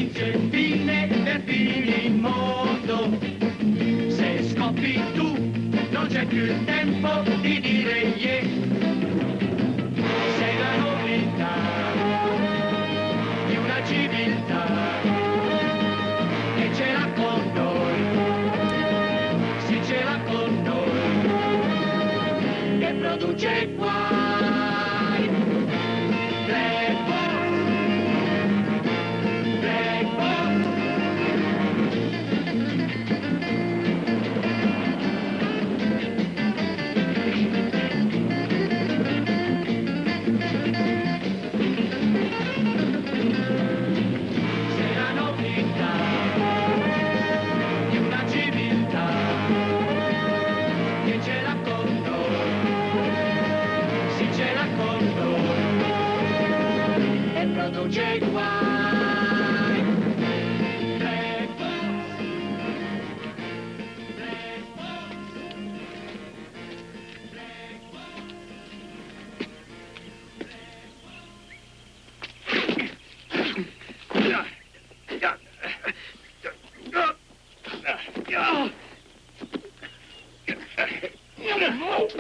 dice fine per finimondo. Se scoppi tu non c'è più il tempo di dire yeah. Sei la novità di una civiltà che ce l'ha con noi, sì ce l'ha con noi, che produce guai. Black Box, Black Box. Sei la novità di una civiltà che ce l'ha con noi, sì ce l'ha con noi, e produce guai. Black Box, Black Box, Black Box.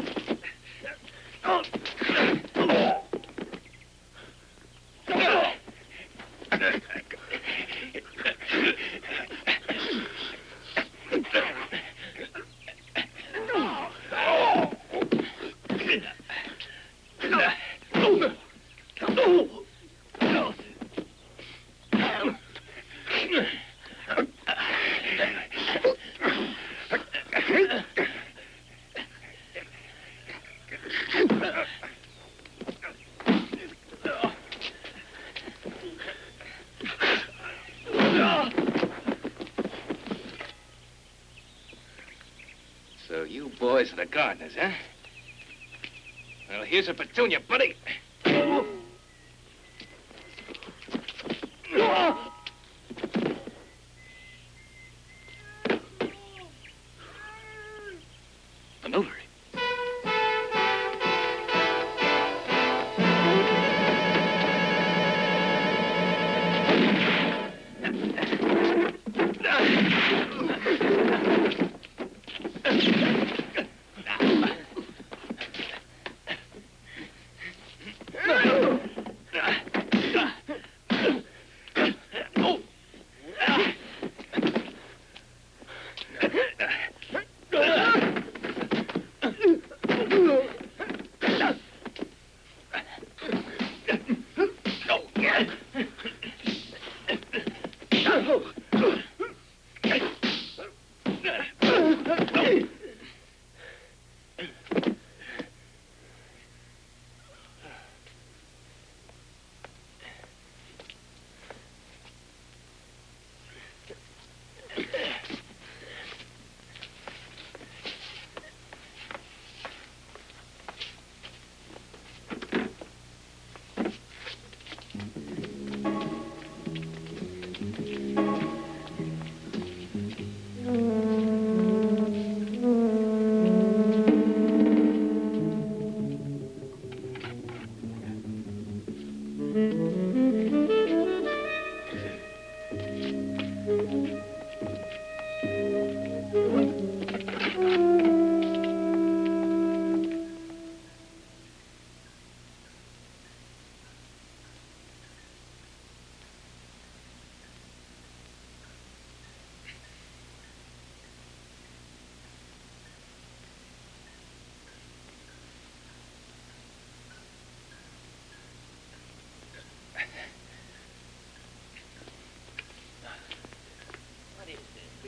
So you boys are the gardeners, huh? Well, here's a petunia, buddy. Maneuver.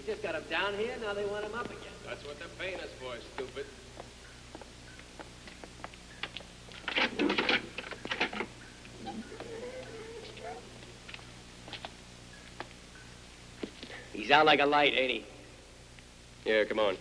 Just got him down here, now they want him up again. That's what they're paying us for, stupid. He's out like a light, ain't he? Yeah, come on.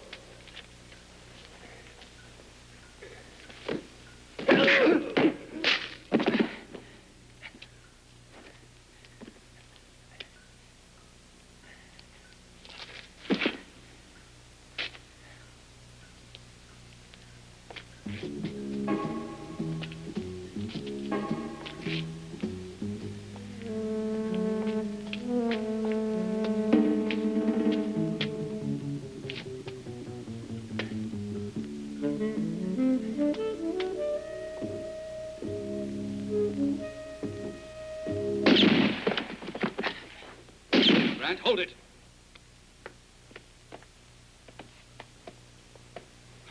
Grant, hold it.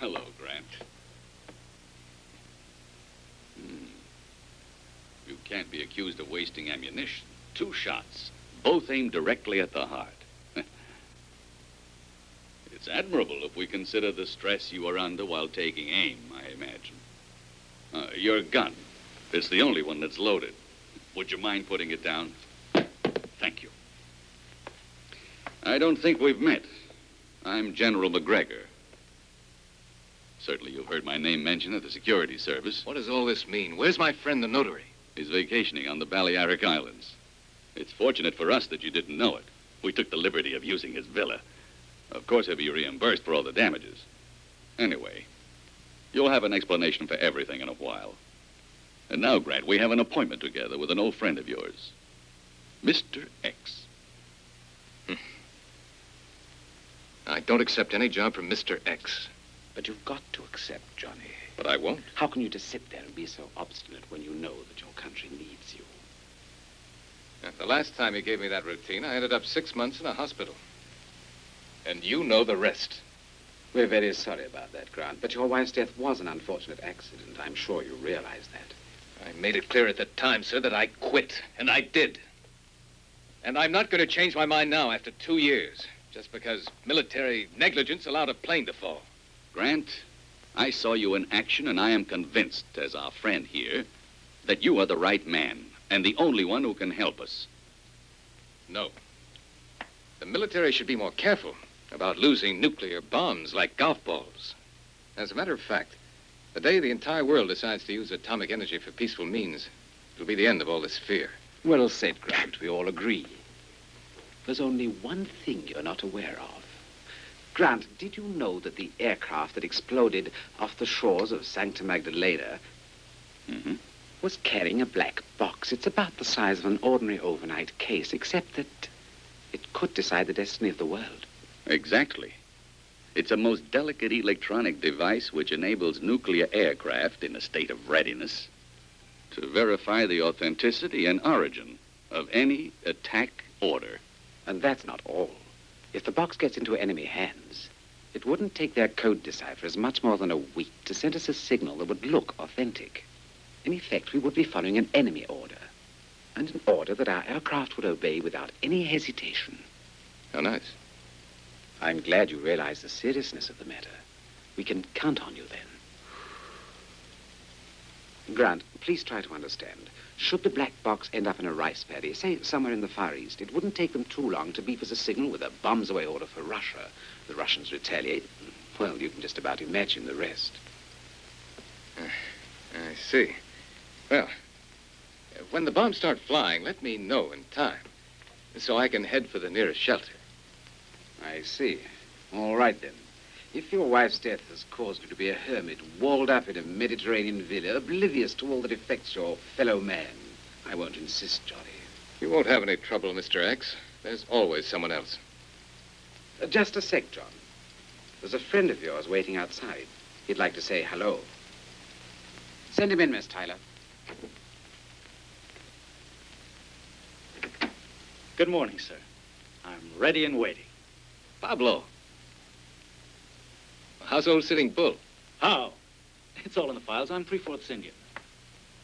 Hello, Grant. You can't be accused of wasting ammunition. 2 shots, both aimed directly at the heart. It's admirable if we consider the stress you were under while taking aim, I imagine. Your gun. It's the only one that's loaded. Would you mind putting it down? Thank you. I don't think we've met. I'm General McGregor. Certainly you've heard my name mentioned at the security service. What does all this mean? Where's my friend, the notary? He's vacationing on the Balearic Islands. It's fortunate for us that you didn't know it. We took the liberty of using his villa. Of course, he'll be reimbursed for all the damages. Anyway, you'll have an explanation for everything in a while. And now, Grant, we have an appointment together with an old friend of yours, Mr. X. I don't accept any job from Mr. X. But you've got to accept, Johnny. But I won't. How can you just sit there and be so obstinate when you know that your country needs you? The last time you gave me that routine, I ended up 6 months in a hospital. And you know the rest. We're very sorry about that, Grant, but your wife's death was an unfortunate accident. I'm sure you realize that. I made it clear at the time, sir, that I quit, and I did. And I'm not going to change my mind now after 2 years, just because military negligence allowed a plane to fall. Grant, I saw you in action, and I am convinced, as our friend here, that you are the right man and the only one who can help us. No. The military should be more careful about losing nuclear bombs like golf balls. As a matter of fact, the day the entire world decides to use atomic energy for peaceful means, it'll be the end of all this fear. Well said, Grant. We all agree. There's only one thing you're not aware of. Grant, did you know that the aircraft that exploded off the shores of Sancta Magdalena was carrying a black box? It's about the size of an ordinary overnight case, except that it could decide the destiny of the world. Exactly. It's a most delicate electronic device which enables nuclear aircraft in a state of readiness to verify the authenticity and origin of any attack order. And that's not all. If the box gets into enemy hands, it wouldn't take their code deciphers much more than a week to send us a signal that would look authentic. In effect, we would be following an enemy order, and an order that our aircraft would obey without any hesitation. How nice. I'm glad you realize the seriousness of the matter. We can count on you then. Grant, please try to understand. Should the black box end up in a rice paddy, say somewhere in the Far East, it wouldn't take them too long to beep us a signal with a bombs away order for Russia. The Russians retaliate. Well, you can just about imagine the rest. I see. Well, when the bombs start flying, let me know in time, so I can head for the nearest shelter. I see. All right, then. If your wife's death has caused you to be a hermit, walled up in a Mediterranean villa, oblivious to all that affects your fellow man, I won't insist, Johnny. You won't have any trouble, Mr. X. There's always someone else. Just a sec, John. There's a friend of yours waiting outside. He'd like to say hello. Send him in, Miss Tyler. Good morning, sir. I'm ready and waiting. Pablo. How's old Sitting Bull? How? It's all in the files. I'm 3/4 Indian.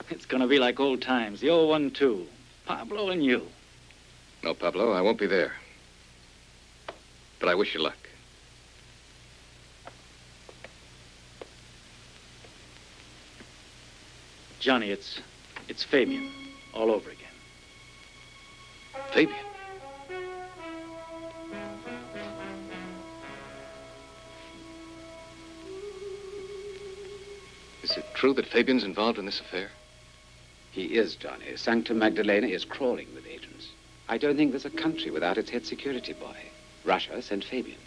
It's gonna be like old times. The old 1-2. Pablo and you. No, Pablo, I won't be there. But I wish you luck. Johnny, it's Fabian all over again. Fabian? Is it true that Fabian's involved in this affair? He is, Johnny. Sancta Magdalena is crawling with agents. I don't think there's a country without its head security boy. Russia sent Fabian.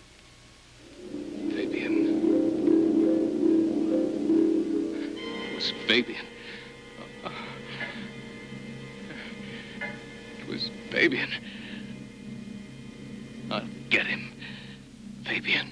Fabian. It was Fabian. It was Fabian. I'll get him. Fabian.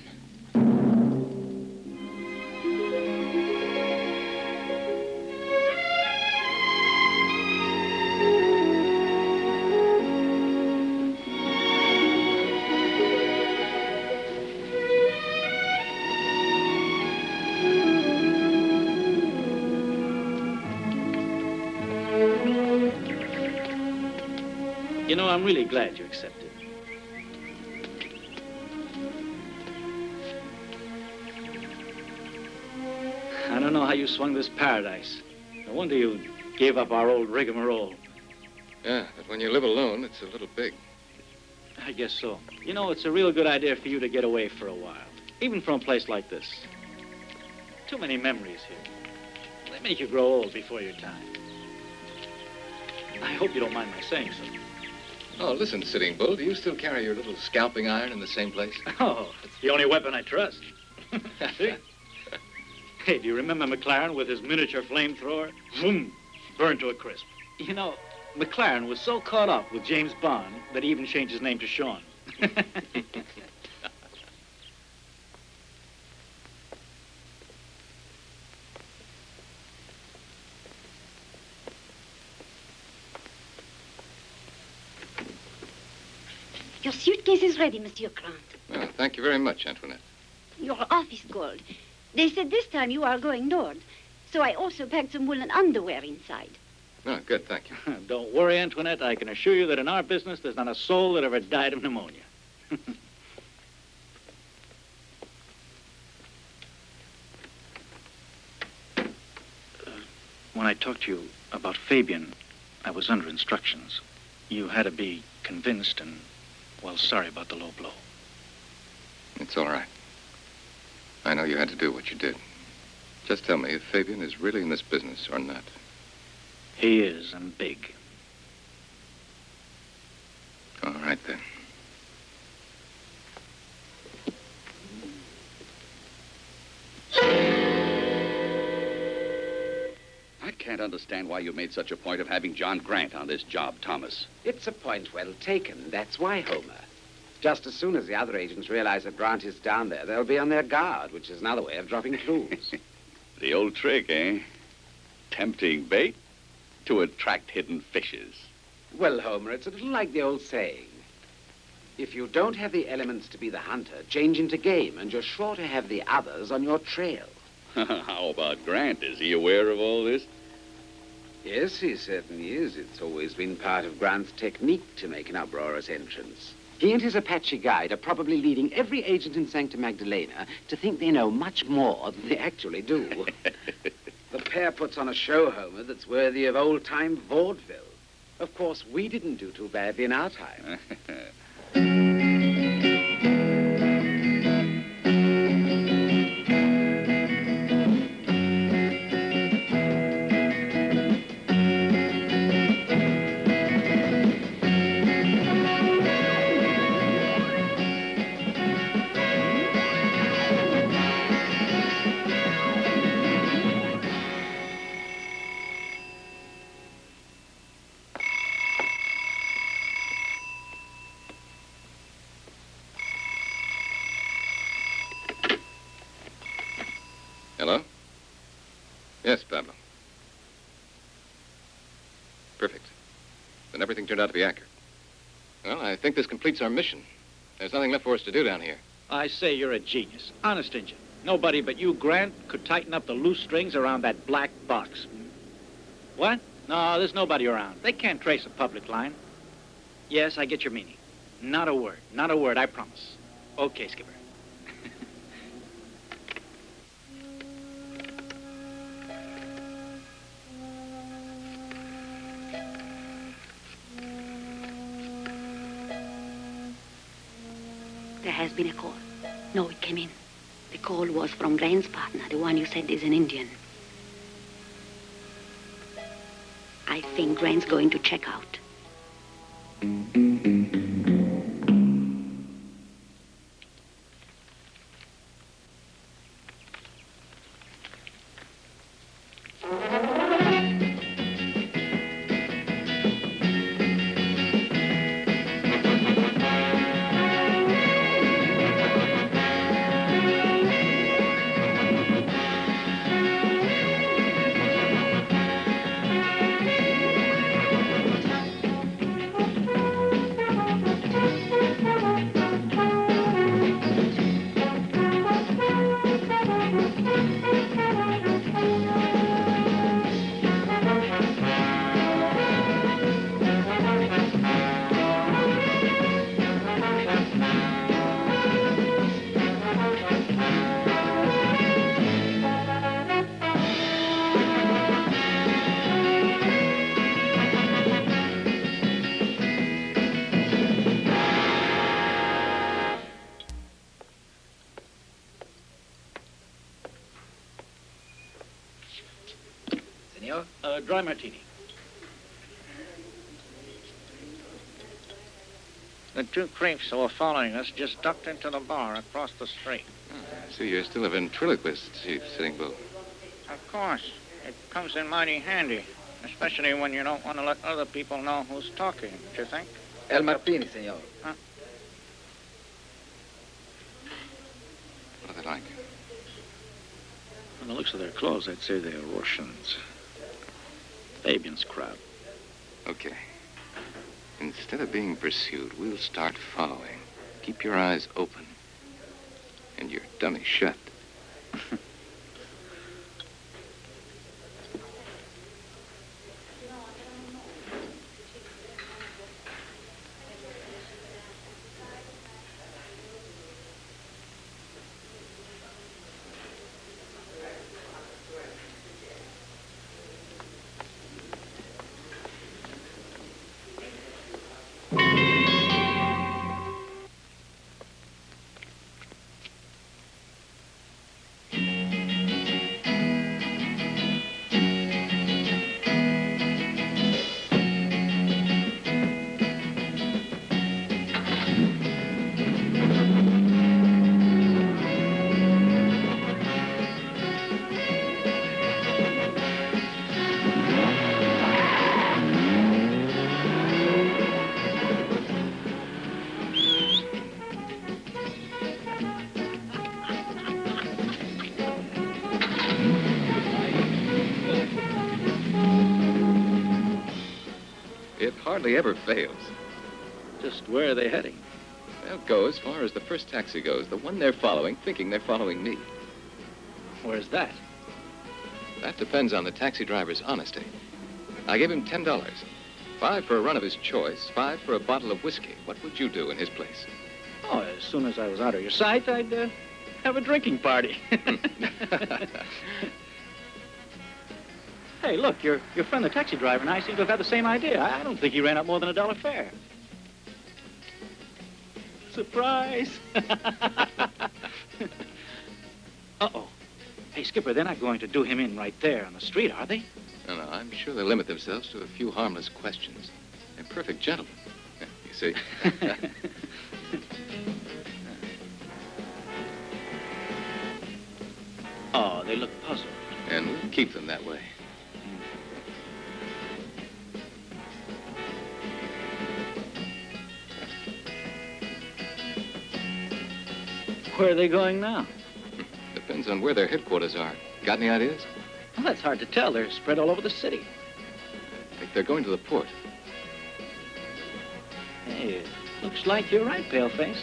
You know, I'm really glad you accepted. I don't know how you swung this paradise. No wonder you gave up our old rigmarole. Yeah, but when you live alone, it's a little big. I guess so. You know, it's a real good idea for you to get away for a while. Even from a place like this. Too many memories here. They make you grow old before your time. I hope you don't mind my saying so. Oh, listen, Sitting Bull, do you still carry your little scalping iron in the same place? Oh, it's the only weapon I trust. See? Hey, do you remember McLaren with his miniature flamethrower? Vroom! Burned to a crisp. You know, McLaren was so caught up with James Bond that he even changed his name to Sean. Your suitcase is ready, Monsieur Grant. Well, thank you very much, Antoinette. Your office gold. They said this time you are going north, so I also packed some woolen underwear inside. Oh, good, thank you. Don't worry, Antoinette. I can assure you that in our business, there's not a soul that ever died of pneumonia. When I talked to you about Fabian, I was under instructions. You had to be convinced and, well, sorry about the low blow. It's all right. I know you had to do what you did. Just tell me if Fabian is really in this business or not. He is, and big. All right, then. I can't understand why you made such a point of having John Grant on this job, Thomas. It's a point well taken. That's why, Homer. Just as soon as the other agents realize that Grant is down there, they'll be on their guard, which is another way of dropping clues. The old trick, eh? Tempting bait to attract hidden fishes. Well, Homer, it's a little like the old saying. If you don't have the elements to be the hunter, change into game, and you're sure to have the others on your trail. How about Grant? Is he aware of all this? Yes, he certainly is. It's always been part of Grant's technique to make an uproarious entrance. He and his Apache guide are probably leading every agent in Sancta Magdalena to think they know much more than they actually do. The pair puts on a show, Homer, that's worthy of old-time vaudeville. Of course, we didn't do too badly in our time. Hello? Yes, Pablo. Perfect. Then everything turned out to be accurate. Well, I think this completes our mission. There's nothing left for us to do down here. I say you're a genius. Honest, Injun. Nobody but you, Grant, could tighten up the loose strings around that black box. What? No, there's nobody around. They can't trace a public line. Yes, I get your meaning. Not a word, I promise. Okay, Skipper. There has been a call. No, it came in. The call was from Grant's partner, the one you said is an Indian. I think Grant's going to check out. Dry martini. The two creeps who were following us just ducked into the bar across the street. So you're still a ventriloquist, Chief Sitting Bull. Of course. It comes in mighty handy, especially when you don't want to let other people know who's talking, don't you think? El Martini, senor. Huh? What are they like? From the looks of their clothes, I'd say they're Russians. Fabian's crowd. Okay. Instead of being pursued, we'll start following. Keep your eyes open. And your dummy shut. It hardly ever fails. Just where are they heading? They'll go as far as the first taxi goes, the one they're following, thinking they're following me. Where's that? That depends on the taxi driver's honesty. I gave him $10. 5 for a run of his choice, 5 for a bottle of whiskey. What would you do in his place? Oh, as soon as I was out of your sight, I'd have a drinking party. Hey, look, your friend, the taxi driver, and I seem to have had the same idea. I don't think he ran up more than $1 fare. Surprise! Uh-oh. Hey, Skipper, they're not going to do him in right there on the street, are they? No, I'm sure they'll limit themselves to a few harmless questions. They're perfect gentlemen. You see? Oh, they look puzzled. And we'll keep them that way. Where are they going now? Depends on where their headquarters are. Got any ideas? Well, that's hard to tell. They're spread all over the city. I think they're going to the port. Hey, it looks like you're right, Paleface.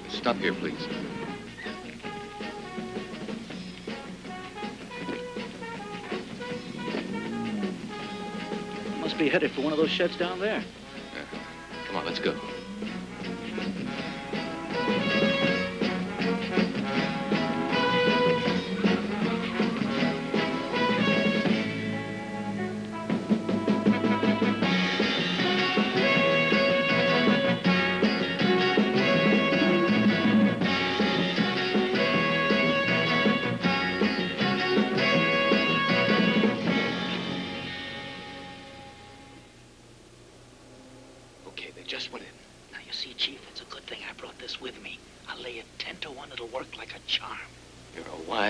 Stop here, please. Must be headed for one of those sheds down there. Come on, let's go.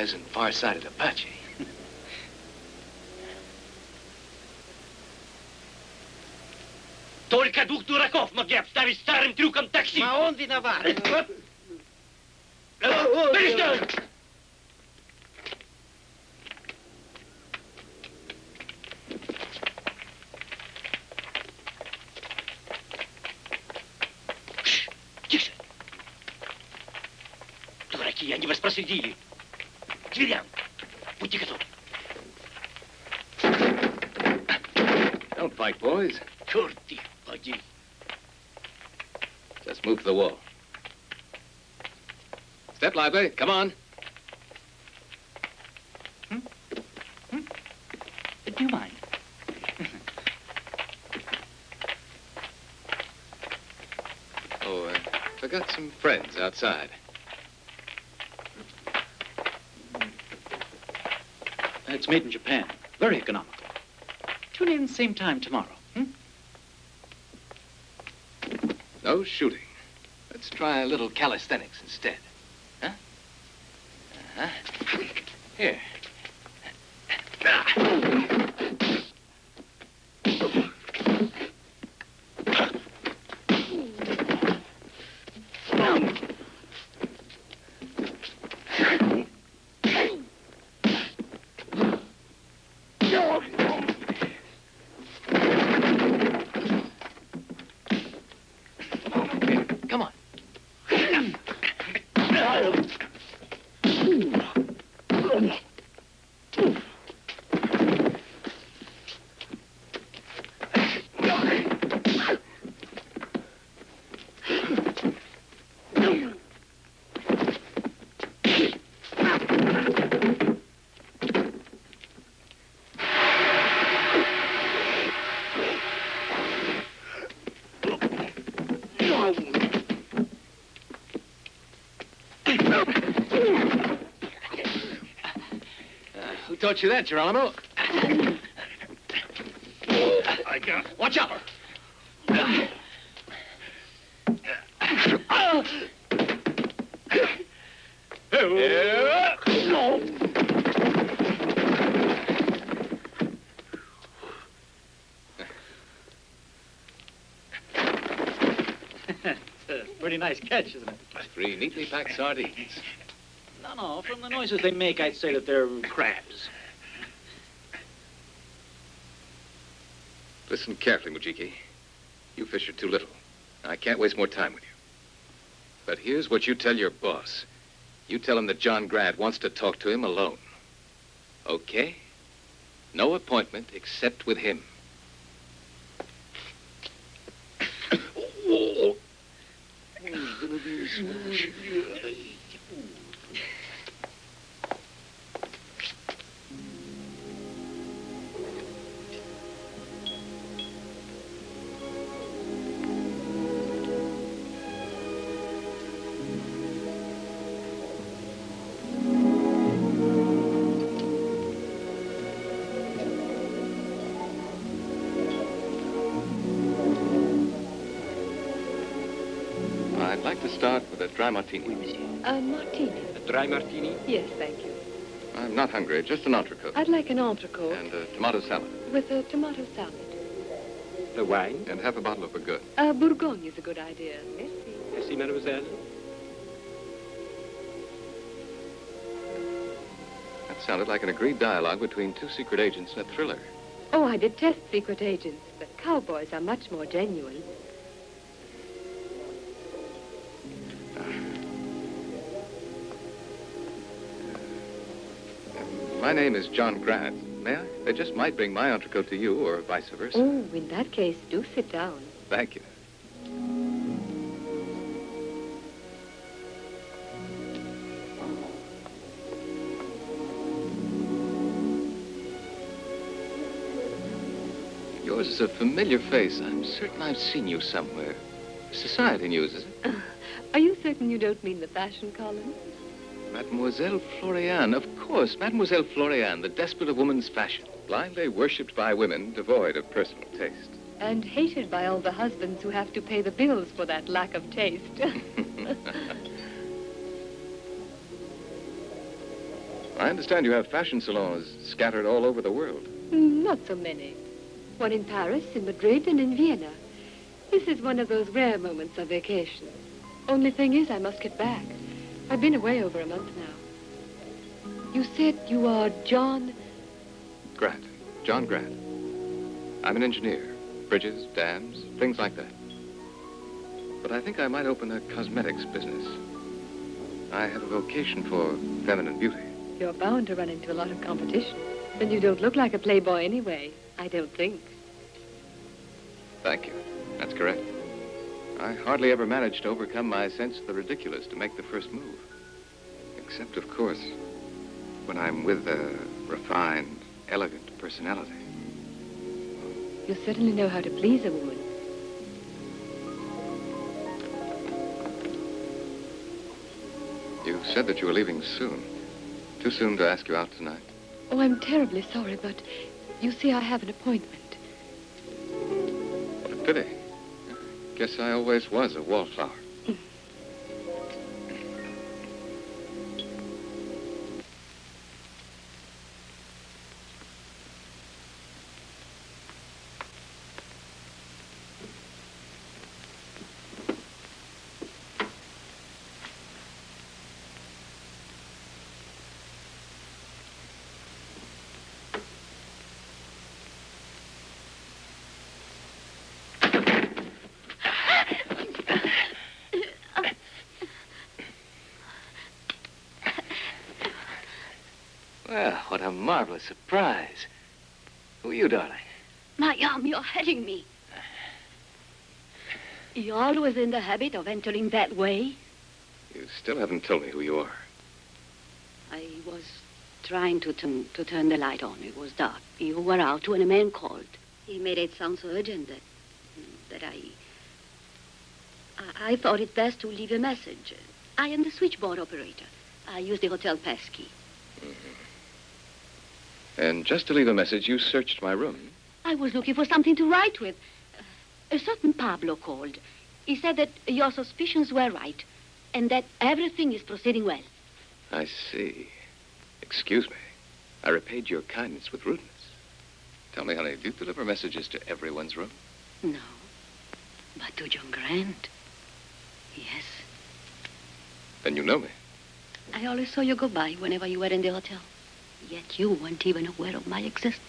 And far-sighted Apache. Только двух дураков могли обставить старым трюком такси. А он виноват. Перестань! Тише! Дураки, они вас проследили. К дверям. Будьте готовы. Don't fight, boys. Черт их подери. Just move to the wall. Step lively. Come on. Do you mind? Oh, I got some friends outside. It's made in Japan. Very economical. Tune in same time tomorrow. No shooting. Let's try a little calisthenics instead. Huh? Here. Come on. Who taught you that, Geronimo? I got it. Watch out! It's a pretty nice catch, isn't it? 3 neatly packed sardines. No, from the noises they make, I'd say that they're crabs. Listen carefully, Mujiki. You fish are too little. I can't waste more time with you. But here's what you tell your boss. You tell him that John Grant wants to talk to him alone. Okay? No appointment except with him. I'd like to start with a dry martini. Oui, monsieur. A martini? A dry martini? Yes, thank you. I'm not hungry, just an entrecote. I'd like an entrecote. And a tomato salad. With a tomato salad. The wine? And half a bottle of Burgund. Bourgogne is a good idea. Merci. Merci, mademoiselle. That sounded like an agreed dialogue between 2 secret agents and a thriller. Oh, I detest secret agents, but cowboys are much more genuine. My name is John Grant. May I? They just might bring my entrecote to you, or vice versa. Oh, in that case, do sit down. Thank you. Yours is a familiar face. I'm certain I've seen you somewhere. Society news, is it? Are you certain you don't mean the fashion column? Mademoiselle Florian, of course. Mademoiselle Florian, the despot of woman's fashion. Blindly worshipped by women, devoid of personal taste. And hated by all the husbands who have to pay the bills for that lack of taste. I understand you have fashion salons scattered all over the world. Not so many. One in Paris, in Madrid, and in Vienna. This is one of those rare moments of vacation. Only thing is, I must get back. I've been away over a month now. You said you are John... Grant. John Grant. I'm an engineer. Bridges, dams, things like that. But I think I might open a cosmetics business. I have a vocation for feminine beauty. You're bound to run into a lot of competition. Then you don't look like a playboy anyway, I don't think. Thank you. That's correct. I hardly ever manage to overcome my sense of the ridiculous to make the first move. Except, of course, when I'm with a refined, elegant personality. You certainly know how to please a woman. You said that you were leaving soon. Too soon to ask you out tonight? Oh, I'm terribly sorry, but you see, I have an appointment. What a pity. Guess I always was a wallflower. Well, what a marvelous surprise. Who are you, darling? My arm, you're hurting me. You're always in the habit of entering that way. You still haven't told me who you are. I was trying to turn the light on. It was dark. You were out when a man called. He made it sound so urgent that I thought it best to leave a message. I am the switchboard operator. I use the hotel pass key. And just to leave a message, you searched my room. I was looking for something to write with. A certain Pablo called. He said that your suspicions were right and that everything is proceeding well. I see. Excuse me. I repaid your kindness with rudeness. Tell me, honey, do you deliver messages to everyone's room? No, but to John Grant, yes. Then you know me. I always saw you go by whenever you were in the hotel. Yet you weren't even aware of my existence.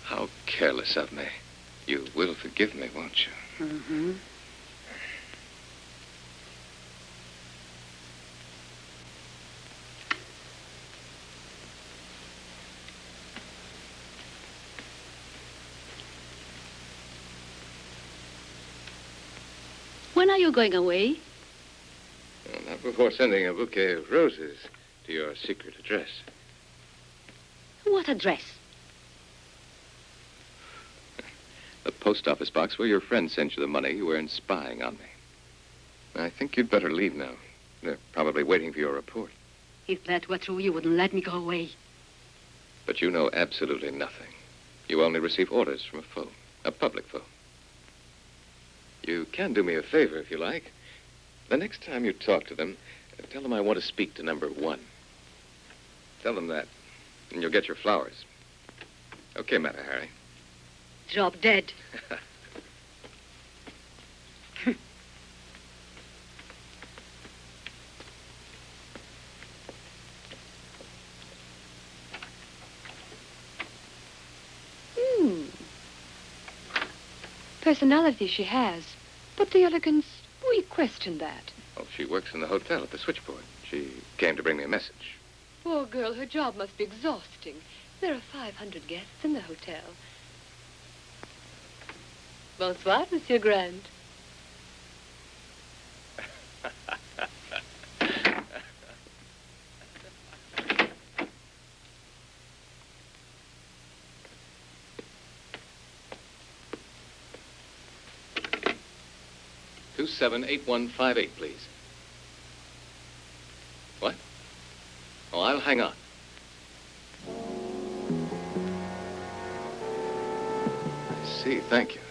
How careless of me. You will forgive me, won't you? Mm-hmm. When are you going away? Well, not before sending a bouquet of roses to your secret address. What address? The post office box where your friend sent you the money you earned spying on me. I think you'd better leave now. They're probably waiting for your report. If that were true, you wouldn't let me go away. But you know absolutely nothing. You only receive orders from a phone, a public phone. You can do me a favor if you like. The next time you talk to them, tell them I want to speak to number 1. Tell them that, and you'll get your flowers. Okay, Mata Hari. Drop dead. Personality she has, but the elegance, we question that. Oh, she works in the hotel at the switchboard. She came to bring me a message. Poor girl, her job must be exhausting. There are 500 guests in the hotel. Bonsoir, Monsieur Grant. $278158, please. What? Oh, I'll hang on. I see. Thank you.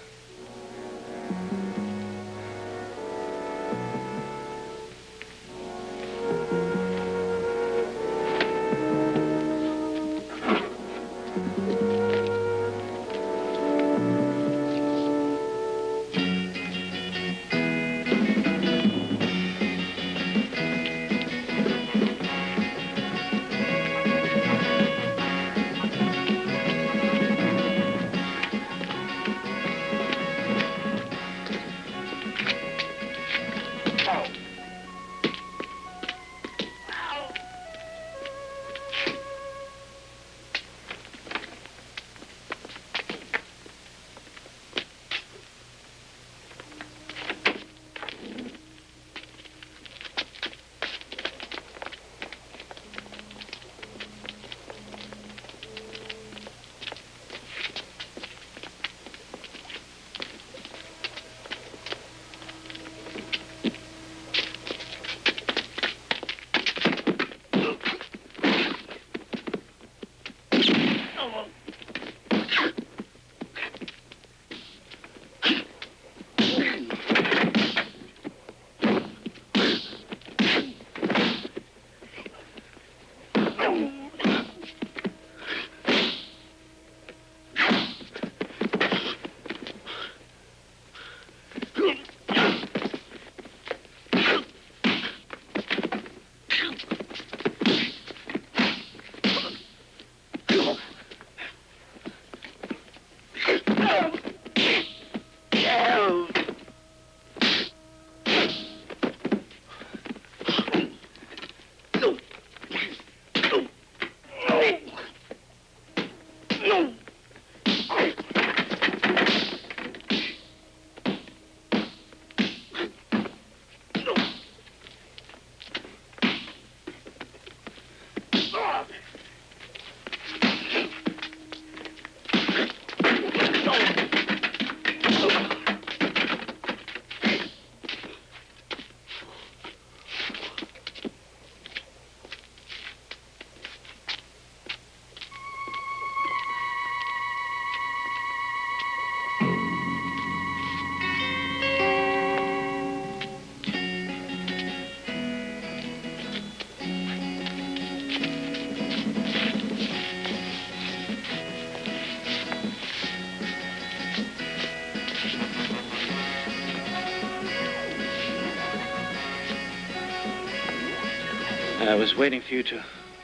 I was waiting for you to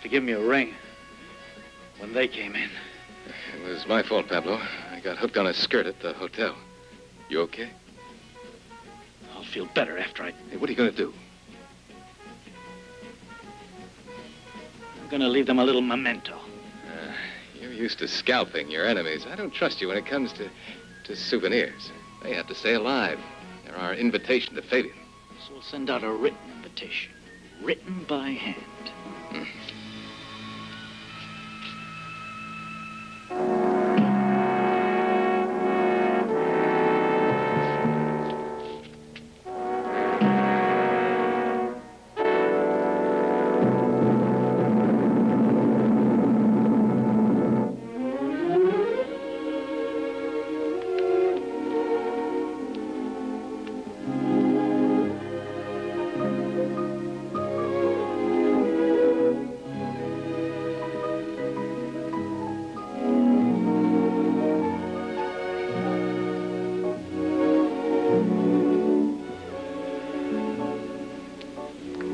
give me a ring when they came in. It was my fault, Pablo. I got hooked on a skirt at the hotel. You okay? I'll feel better after I... Hey, what are you going to do? I'm going to leave them a little memento. You're used to scalping your enemies. I don't trust you when it comes to souvenirs. They have to stay alive. They're our invitation to Fabian. So we'll send out a written invitation. Written by hand.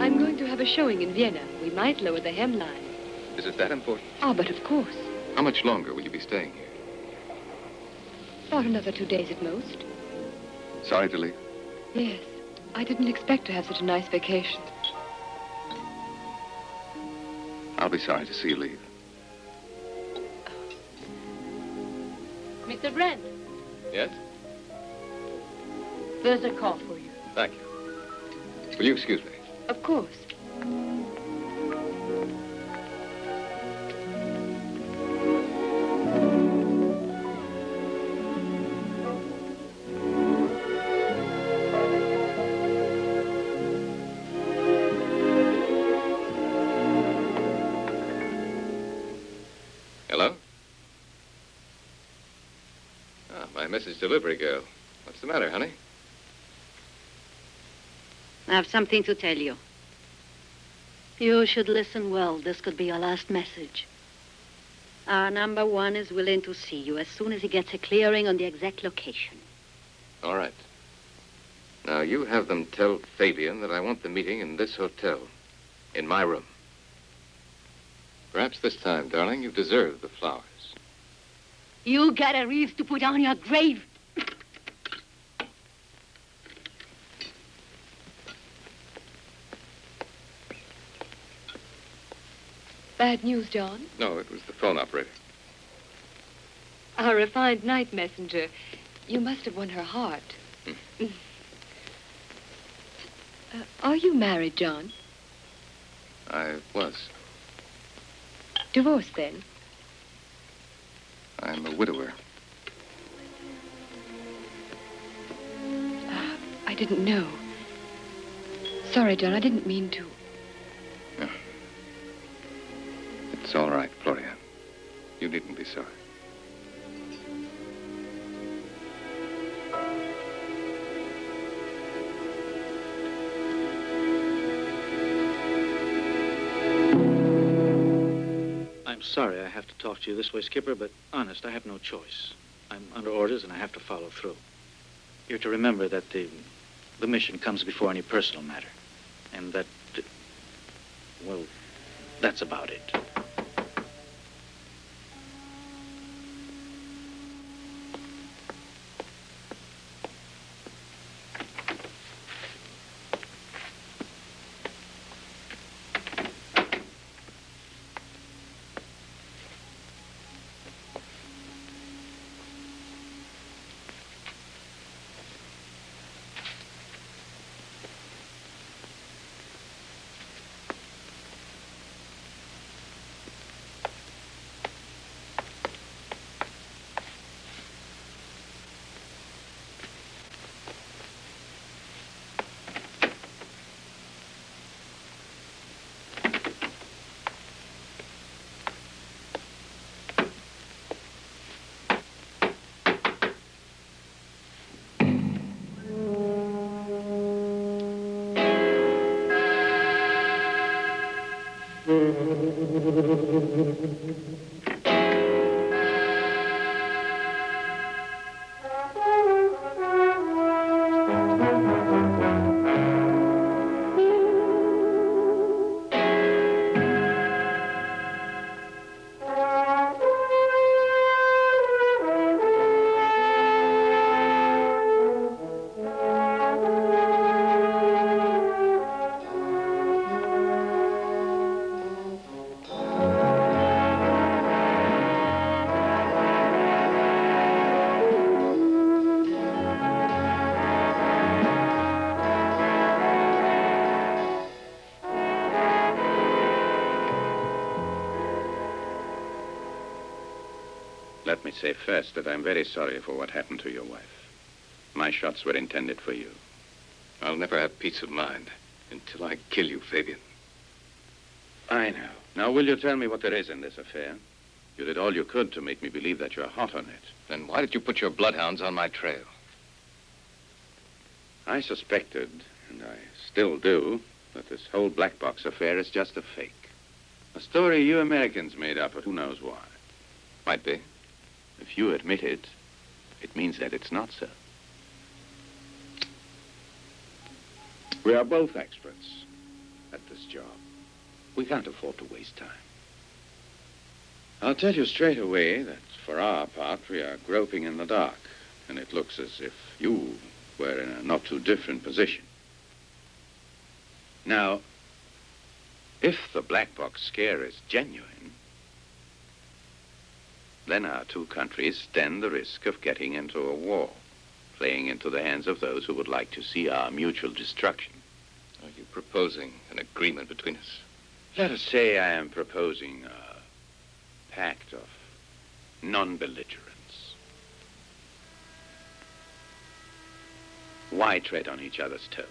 I'm going to have a showing in Vienna. We might lower the hemline. Is it that important? Oh, but of course. How much longer will you be staying here? About another 2 days at most. Sorry to leave. Yes. I didn't expect to have such a nice vacation. I'll be sorry to see you leave. Mr. Brent, Yes? there's a call for you. Thank you. Will you excuse me? Of course. Hello? Ah, my message delivery girl. What's the matter, honey? I have something to tell you. You should listen well. This could be your last message. Our number one is willing to see you as soon as he gets a clearing on the exact location. All right. Now, you have them tell Fabian that I want the meeting in this hotel, in my room. Perhaps this time, darling, you deserve the flowers. You got a wreath to put on your grave. Bad news, John. No, it was the phone operator. Our refined night messenger. You must have won her heart. Are you married, John? I was. Divorced, then? I'm a widower. I didn't know. Sorry, John, I didn't mean to. No. It's all right, Gloria. You needn't be sorry. I'm sorry I have to talk to you this way, Skipper, but honest, I have no choice. I'm under orders and I have to follow through. You're to remember that the mission comes before any personal matter. And that, well, that's about it. Let me say first that I'm very sorry for what happened to your wife. My shots were intended for you. I'll never have peace of mind until I kill you, Fabian. I know. Now, will you tell me what there is in this affair? You did all you could to make me believe that you're hot on it. Then why did you put your bloodhounds on my trail? I suspected, and I still do, that this whole black box affair is just a fake. A story you Americans made up, but who knows why. Might be. If you admit it, it means that it's not so. We are both experts at this job. We can't afford to waste time. I'll tell you straight away that for our part, we are groping in the dark, and it looks as if you were in a not too different position. Now, if the black box scare is genuine, then our two countries stand the risk of getting into a war, playing into the hands of those who would like to see our mutual destruction. Are you proposing an agreement between us? Let us say I am proposing a pact of non-belligerence. Why tread on each other's toes?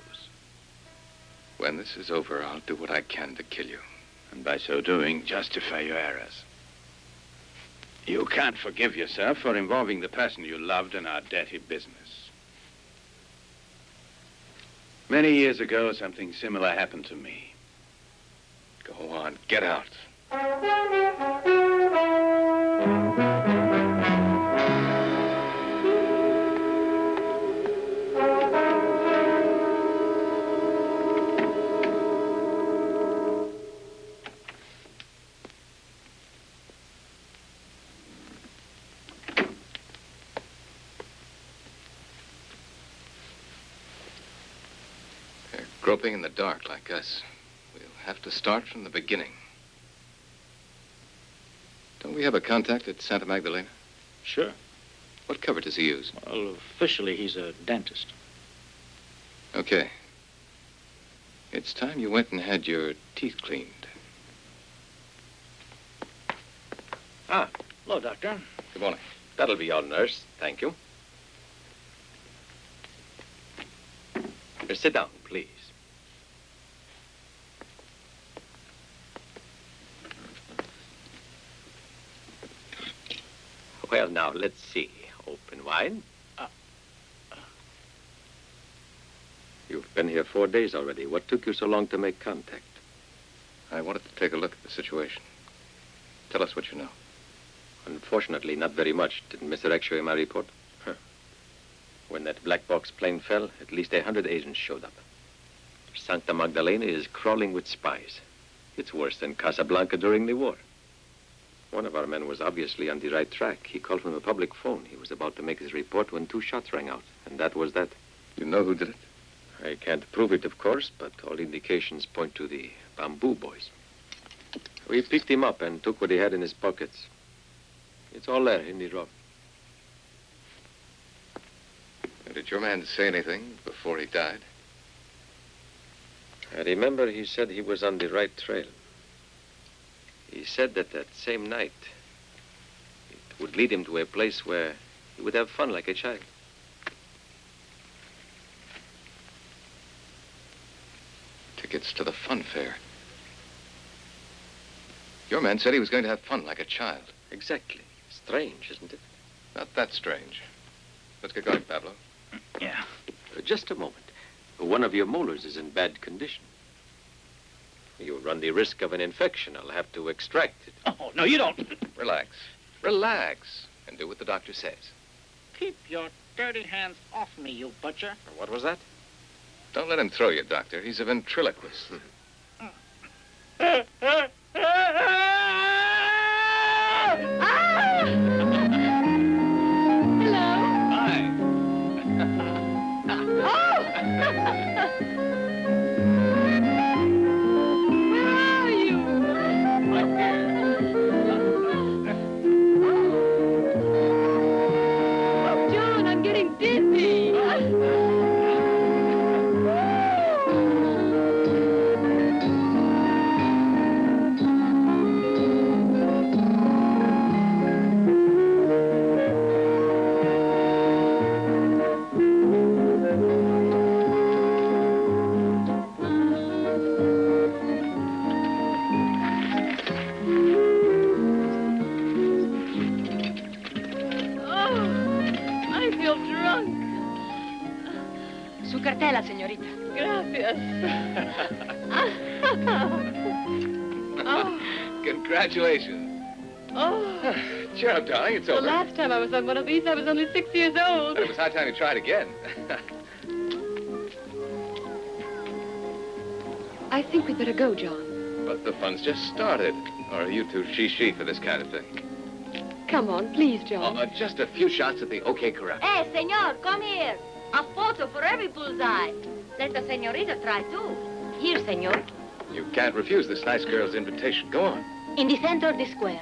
When this is over, I'll do what I can to kill you. And by so doing, justify your errors. You can't forgive yourself for involving the person you loved in our dirty business. Many years ago, something similar happened to me. Go on, get out. They're groping in the dark like us. We'll have to start from the beginning. Don't we have a contact at Santa Magdalena? Sure. What cover does he use? Well, officially, he's a dentist. Okay. It's time you went and had your teeth cleaned. Ah, Hello, Doctor. Good morning. that'll be all, nurse. Thank you. Sit down, please. Well, now, let's see. Open wide. You've been here 4 days already. What took you so long to make contact? I wanted to take a look at the situation. Tell us what you know. Unfortunately, not very much. Didn't Mr. X show you my report? Huh. When that black box plane fell, at least 100 agents showed up. Santa Magdalena is crawling with spies. It's worse than Casablanca during the war. One of our men was obviously on the right track. He called from a public phone. He was about to make his report when 2 shots rang out, and that was that. You know who did it? I can't prove it, of course, but all indications point to the Bamboo Boys. We picked him up and took what he had in his pockets. It's all there in the drawer. Did your man say anything before he died? I remember he said he was on the right trail. He said that that same night, it would lead him to a place where he would have fun like a child. Tickets to the fun fair. Your man said he was going to have fun like a child. Exactly. Strange, isn't it? Not that strange. Let's get going, Pablo. Yeah. Just a moment. One of your molars is in bad condition. You run the risk of an infection. I'll have to extract it. Oh, no, you don't. Relax. Relax. And do what the doctor says. Keep your dirty hands off me, you butcher. What was that? Don't let him throw you, Doctor. He's a ventriloquist. John, I'm getting dizzy. cartela, señorita. Gracias. Congratulations. Oh, Cheer up, darling. It's the over. last time I was on one of these, I was only 6 years old. But it was high time you tried again. I think we'd better go, John. But the fun's just started. Or are you too she for this kind of thing? Come on, please, John. Just a few shots at the OK Corral. Hey, senor, come here. A photo for every bullseye. Let the senorita try, too. Here, senor. You can't refuse this nice girl's invitation. Go on. In the center of the square.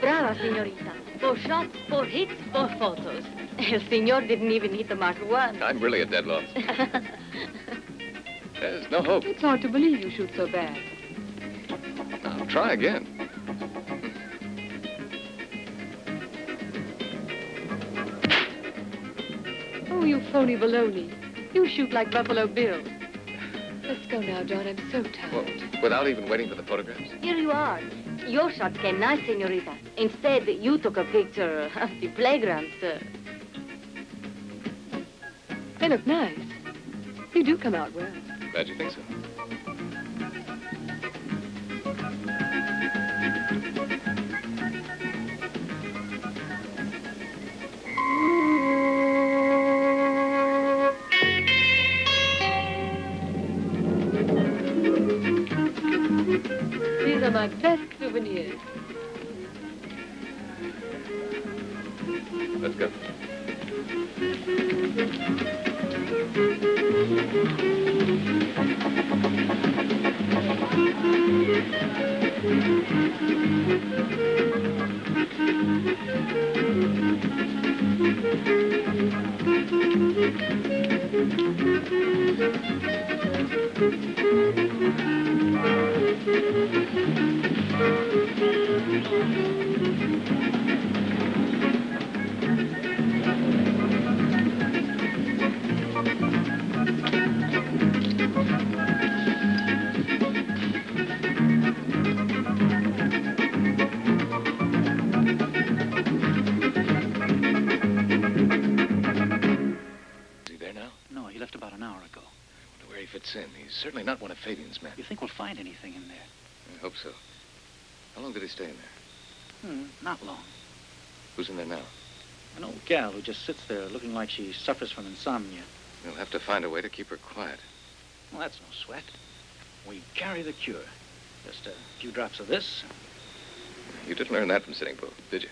Brava, señorita. 4 shots, 4 hits, 4 photos. El señor didn't even hit the mark once. I'm really a dead loss. There's no hope. It's hard to believe you shoot so bad. I'll try again. Oh, you phony baloney. You shoot like Buffalo Bill. Let's go now, John. I'm so tired. Well, without even waiting for the photographs? Here you are. Your shots came nice, señorita. Instead, you took a picture of the playground, sir. They look nice. You do come out well. Glad you think so. These are my best souvenirs. Let's go. He's certainly not one of Fabian's men. You think we'll find anything in there? I hope so. How long did he stay in there? Not long. Who's in there now? An old gal who just sits there looking like she suffers from insomnia. We'll have to find a way to keep her quiet. Well, that's no sweat. We carry the cure. Just a few drops of this. You didn't learn that from Sitting Bull, did you?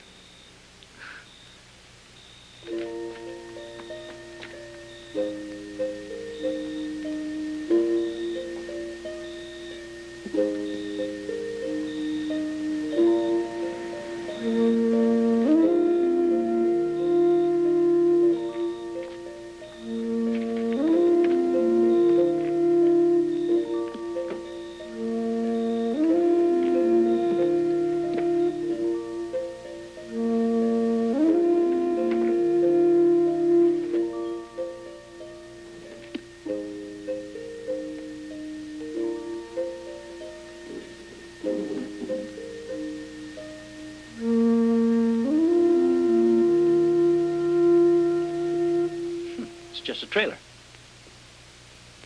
Just a trailer.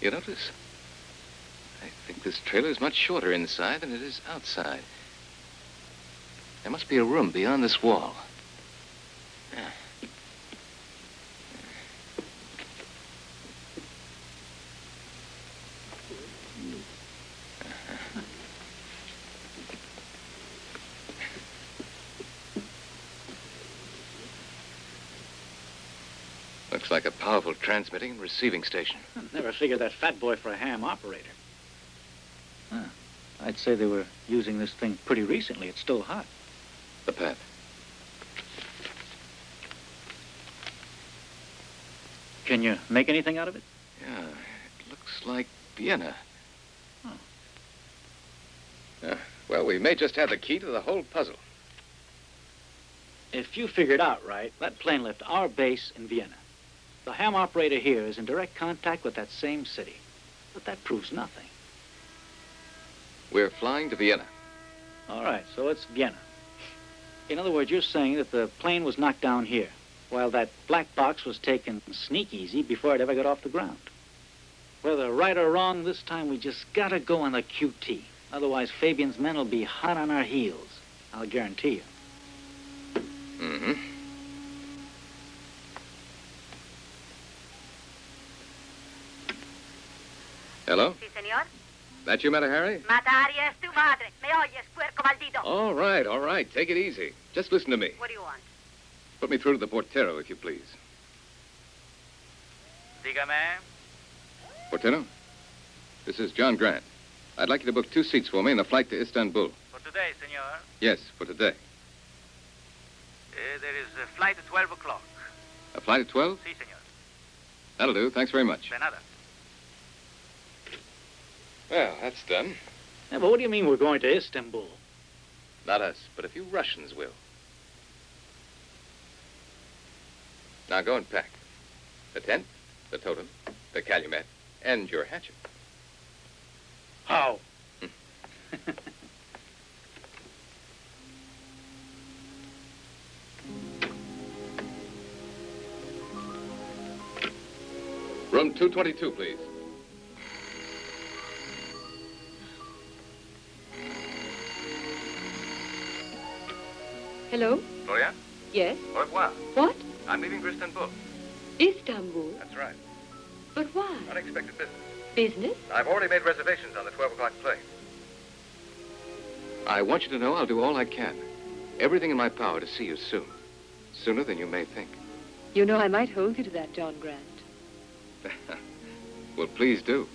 You notice? I think this trailer is much shorter inside than it is outside. There must be a room beyond this wall. Yeah, Looks like a powerful transmitting and receiving station. Never figured that fat boy for a ham operator. Huh. I'd say they were using this thing pretty recently. It's still hot. The pad. Can you make anything out of it? Yeah, it looks like Vienna. Oh. Yeah. Well, we may just have the key to the whole puzzle. If you figured out right, that plane left our base in Vienna. The ham operator here is in direct contact with that same city. But that proves nothing. We're flying to Vienna. All right, so it's Vienna. In other words, you're saying that the plane was knocked down here, while that black box was taken sneak-easy before it ever got off the ground. Whether right or wrong, this time we just gotta go on the QT. Otherwise, Fabian's men will be hot on our heels. I'll guarantee you. Mm-hmm. Hello? Si, senor. That you, Meta Harry? Mataria es tu madre. Me oyes, puerco maldito. All right. Take it easy. Just listen to me. What do you want? Put me through to the portero, if you please. Dígame. Portero? This is John Grant. I'd like you to book 2 seats for me in the flight to Istanbul. For today, senor. Yes, for today. There is a flight at 12 o'clock. A flight at 12? Si, senor. That'll do. Thanks very much. De nada. Well, that's done. Yeah, but what do you mean we're going to Istanbul? Not us, but a few Russians will. Now go and pack. The tent, the totem, the calumet, and your hatchet. How? Room 222, please. Hello? Gloria? Yes? Au revoir. What? I'm leaving for Istanbul. Istanbul? That's right. But why? Unexpected business. Business? I've already made reservations on the 12 o'clock plane. I want you to know I'll do all I can. Everything in my power to see you soon. Sooner than you may think. You know, I might hold you to that, John Grant. Well, please do.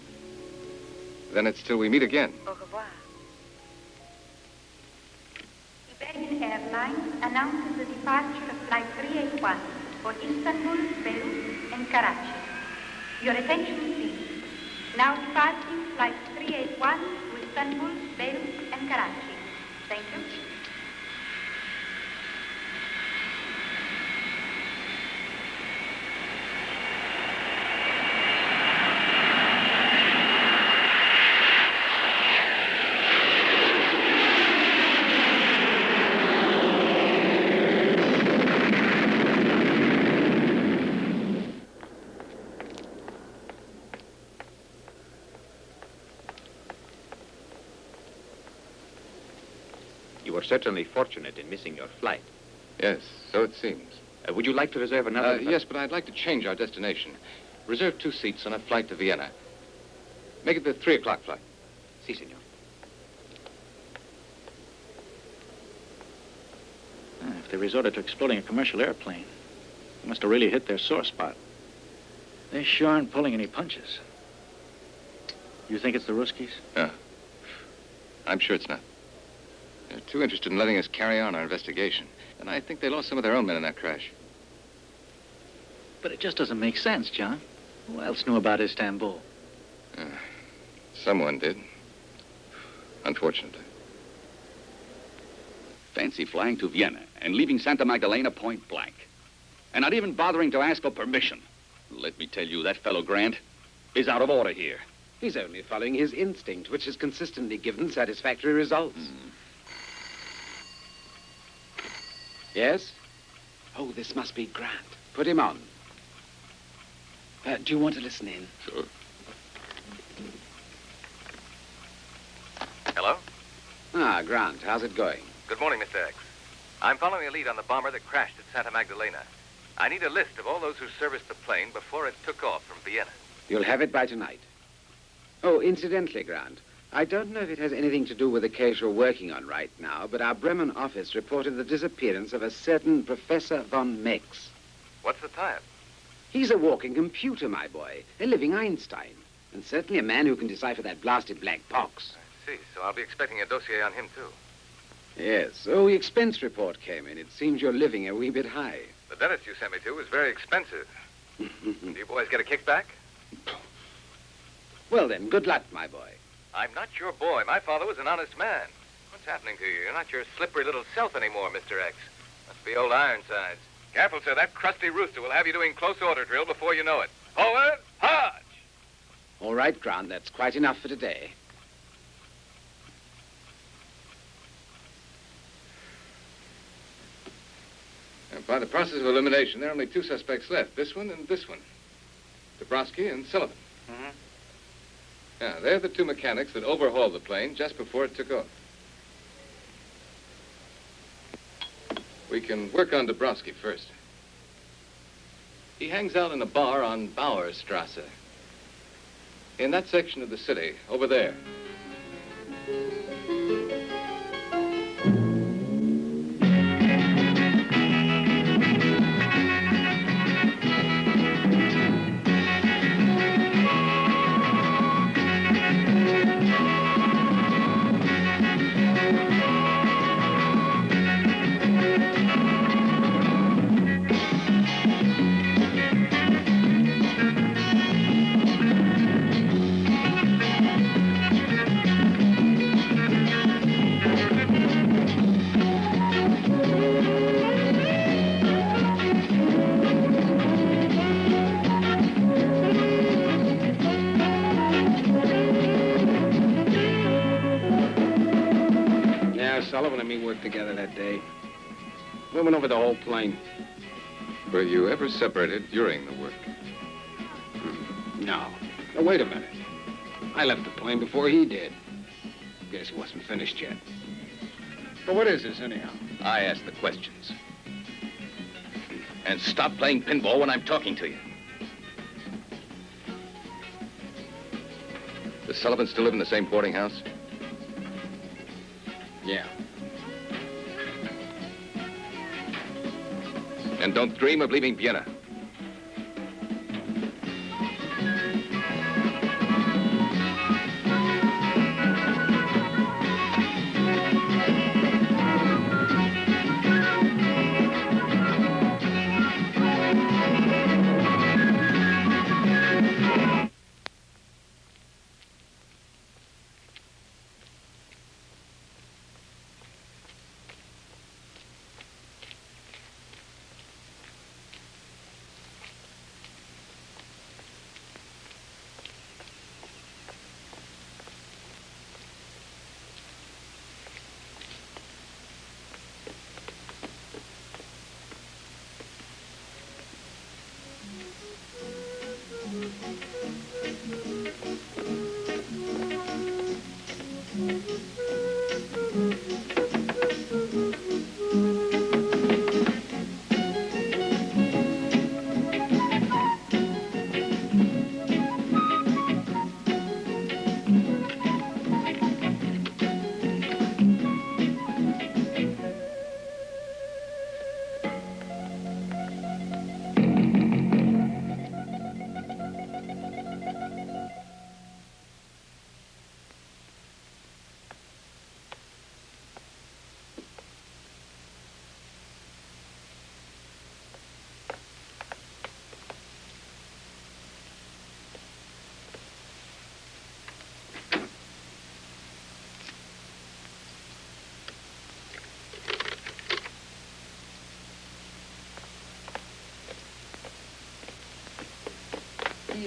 Then it's till we meet again. Au revoir. Iberian Airlines announces the departure of Flight 381 for Istanbul, Beirut, and Karachi. Your attention, please. Now departing Flight 381 to Istanbul, Beirut, and Karachi. Thank you. You were certainly fortunate in missing your flight. Yes, so it seems. Would you like to reserve another? Yes, but I'd like to change our destination. Reserve 2 seats on a flight to Vienna. Make it the 3 o'clock flight. Si, senor. If they resorted to exploding a commercial airplane, they must have really hit their sore spot. They sure aren't pulling any punches. You think it's the Ruskies? No. I'm sure it's not. They're too interested in letting us carry on our investigation. And I think they lost some of their own men in that crash. But it just doesn't make sense, John. Who else knew about Istanbul? Someone did. Unfortunately. Fancy flying to Vienna and leaving Santa Magdalena point blank. And not even bothering to ask for permission. Let me tell you, that fellow Grant is out of order here. He's only following his instinct, which has consistently given satisfactory results. Yes? Oh, this must be Grant. Put him on. Do you want to listen in? Sure. Hello? Ah, Grant, how's it going? Good morning, Mr. X. I'm following a lead on the bomber that crashed at Santa Magdalena. I need a list of all those who serviced the plane before it took off from Vienna. You'll have it by tonight. Oh, incidentally, Grant, I don't know if it has anything to do with the case you're working on right now, but our Bremen office reported the disappearance of a certain Professor von Mex. What's the tie-up? He's a walking computer, my boy. A living Einstein. And certainly a man who can decipher that blasted black box. I see. So I'll be expecting a dossier on him, too. Yes. So the expense report came in. It seems you're living a wee bit high. The dentist you sent me to was very expensive. Do you boys get a kickback? Well, then, good luck, my boy. I'm not your boy. My father was an honest man. What's happening to you? You're not your slippery little self anymore, Mr. X. Must be old Ironsides. Careful, sir. That crusty rooster will have you doing close order drill before you know it. Forward, march! All right, Grant. That's quite enough for today. And by the process of elimination, there are only two suspects left. This one and this one. Dabrowski and Sullivan. Mm-hmm. Yeah, they're the two mechanics that overhauled the plane just before it took off. We can work on Dabrowski first. He hangs out in a bar on Bauerstrasse. In that section of the city, over there. Sullivan and me worked together that day. We went over the whole plane. Were you ever separated during the work? No. Now, wait a minute. I left the plane before he did. Guess he wasn't finished yet. But what is this, anyhow? I ask the questions. And stop playing pinball when I'm talking to you. Does Sullivan still live in the same boarding house? Yeah. And don't dream of leaving Vienna.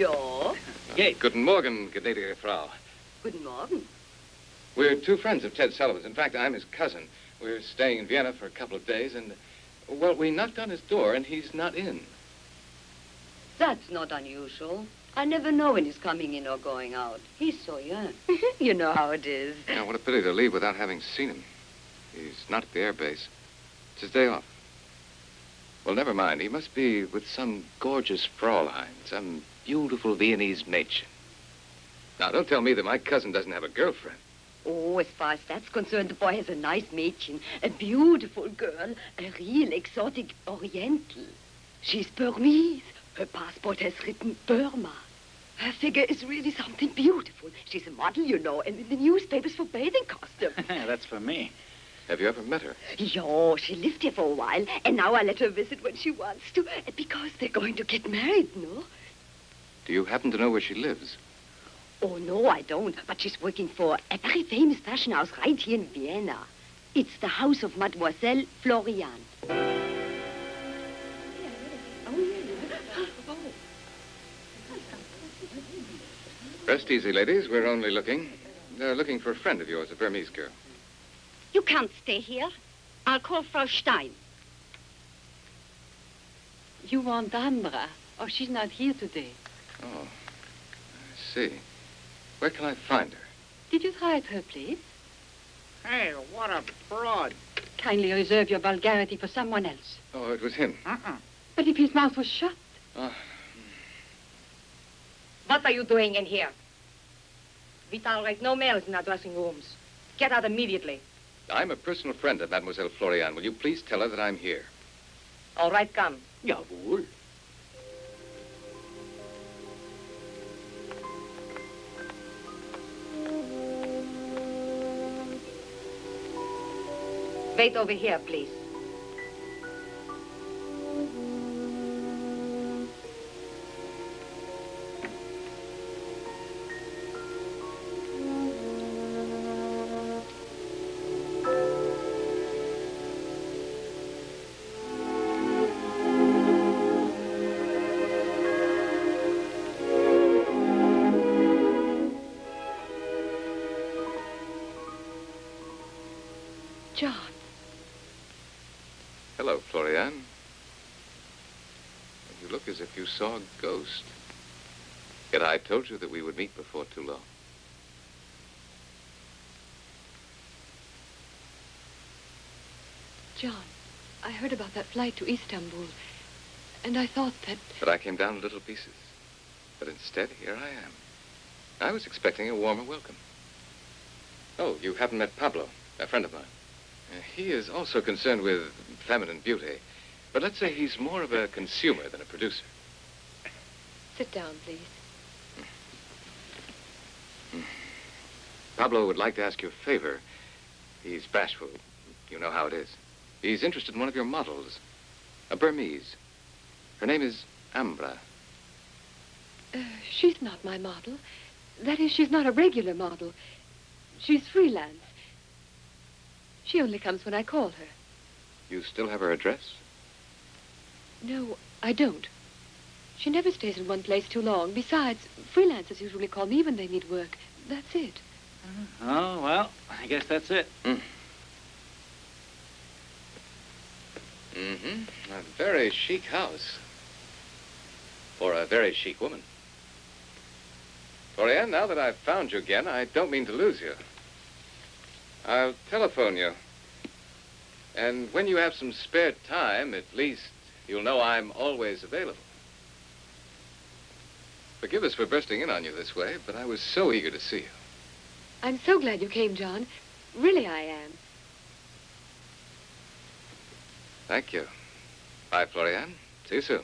Ja? Hey. Guten Morgen, gnädige Frau. Guten Morgen. We're two friends of Ted Sullivan's. In fact, I'm his cousin. We're staying in Vienna for a couple of days, and, well, we knocked on his door, and he's not in. That's not unusual. I never know when he's coming in or going out. He's so young. You know how it is. Yeah, what a pity to leave without having seen him. He's not at the air base. It's his day off. Well, never mind. He must be with some gorgeous Fraulein, some beautiful Viennese Mädchen. Now, don't tell me that my cousin doesn't have a girlfriend. Oh, as far as that's concerned, the boy has a nice Mädchen, a beautiful girl, a real exotic Oriental. She's Burmese, Her passport has written Burma. Her figure is really something beautiful. She's a model, you know, and in the newspapers for bathing costume. That's for me. Have you ever met her? Yo, she lived here for a while, and now I let her visit when she wants to, because they're going to get married, no? Do you happen to know where she lives? Oh, no, I don't, but she's working for a very famous fashion house right here in Vienna. It's the house of Mademoiselle Florian. Rest easy, ladies. We're only looking. They're looking for a friend of yours, a Burmese girl. You can't stay here. I'll call Frau Stein. You want Ambra? Oh, she's not here today. Oh, I see. Where can I find her? Did you try at her place? Hey, what a fraud. Kindly reserve your vulgarity for someone else. Oh, it was him. But if his mouth was shut. What are you doing in here? We tolerate no males in our dressing rooms. Get out immediately. I'm a personal friend of Mademoiselle Florian. Will you please tell her that I'm here? All right, come. Jawohl. Wait over here, please. John. Hello, Florian. You look as if you saw a ghost. Yet I told you that we would meet before too long. John, I heard about that flight to Istanbul, and I thought that... But I came down in little pieces. But instead, here I am. I was expecting a warmer welcome. Oh, you haven't met Pablo, a friend of mine. He is also concerned with feminine beauty. But let's say he's more of a consumer than a producer. Sit down, please. Pablo would like to ask you a favor. He's bashful. You know how it is. He's interested in one of your models. A Burmese. Her name is Ambra. She's not my model. That is, she's not a regular model. She's freelance. She only comes when I call her. You still have her address? No, I don't. She never stays in one place too long. Besides, freelancers usually call me when they need work. That's it. Oh, well, I guess that's it. Mm-hmm. A very chic house. For a very chic woman. Florian, now that I've found you again, I don't mean to lose you. I'll telephone you. And when you have some spare time, at least you'll know I'm always available. Forgive us for bursting in on you this way, but I was so eager to see you. I'm so glad you came, John. Really, I am. Thank you. Bye, Florian. See you soon.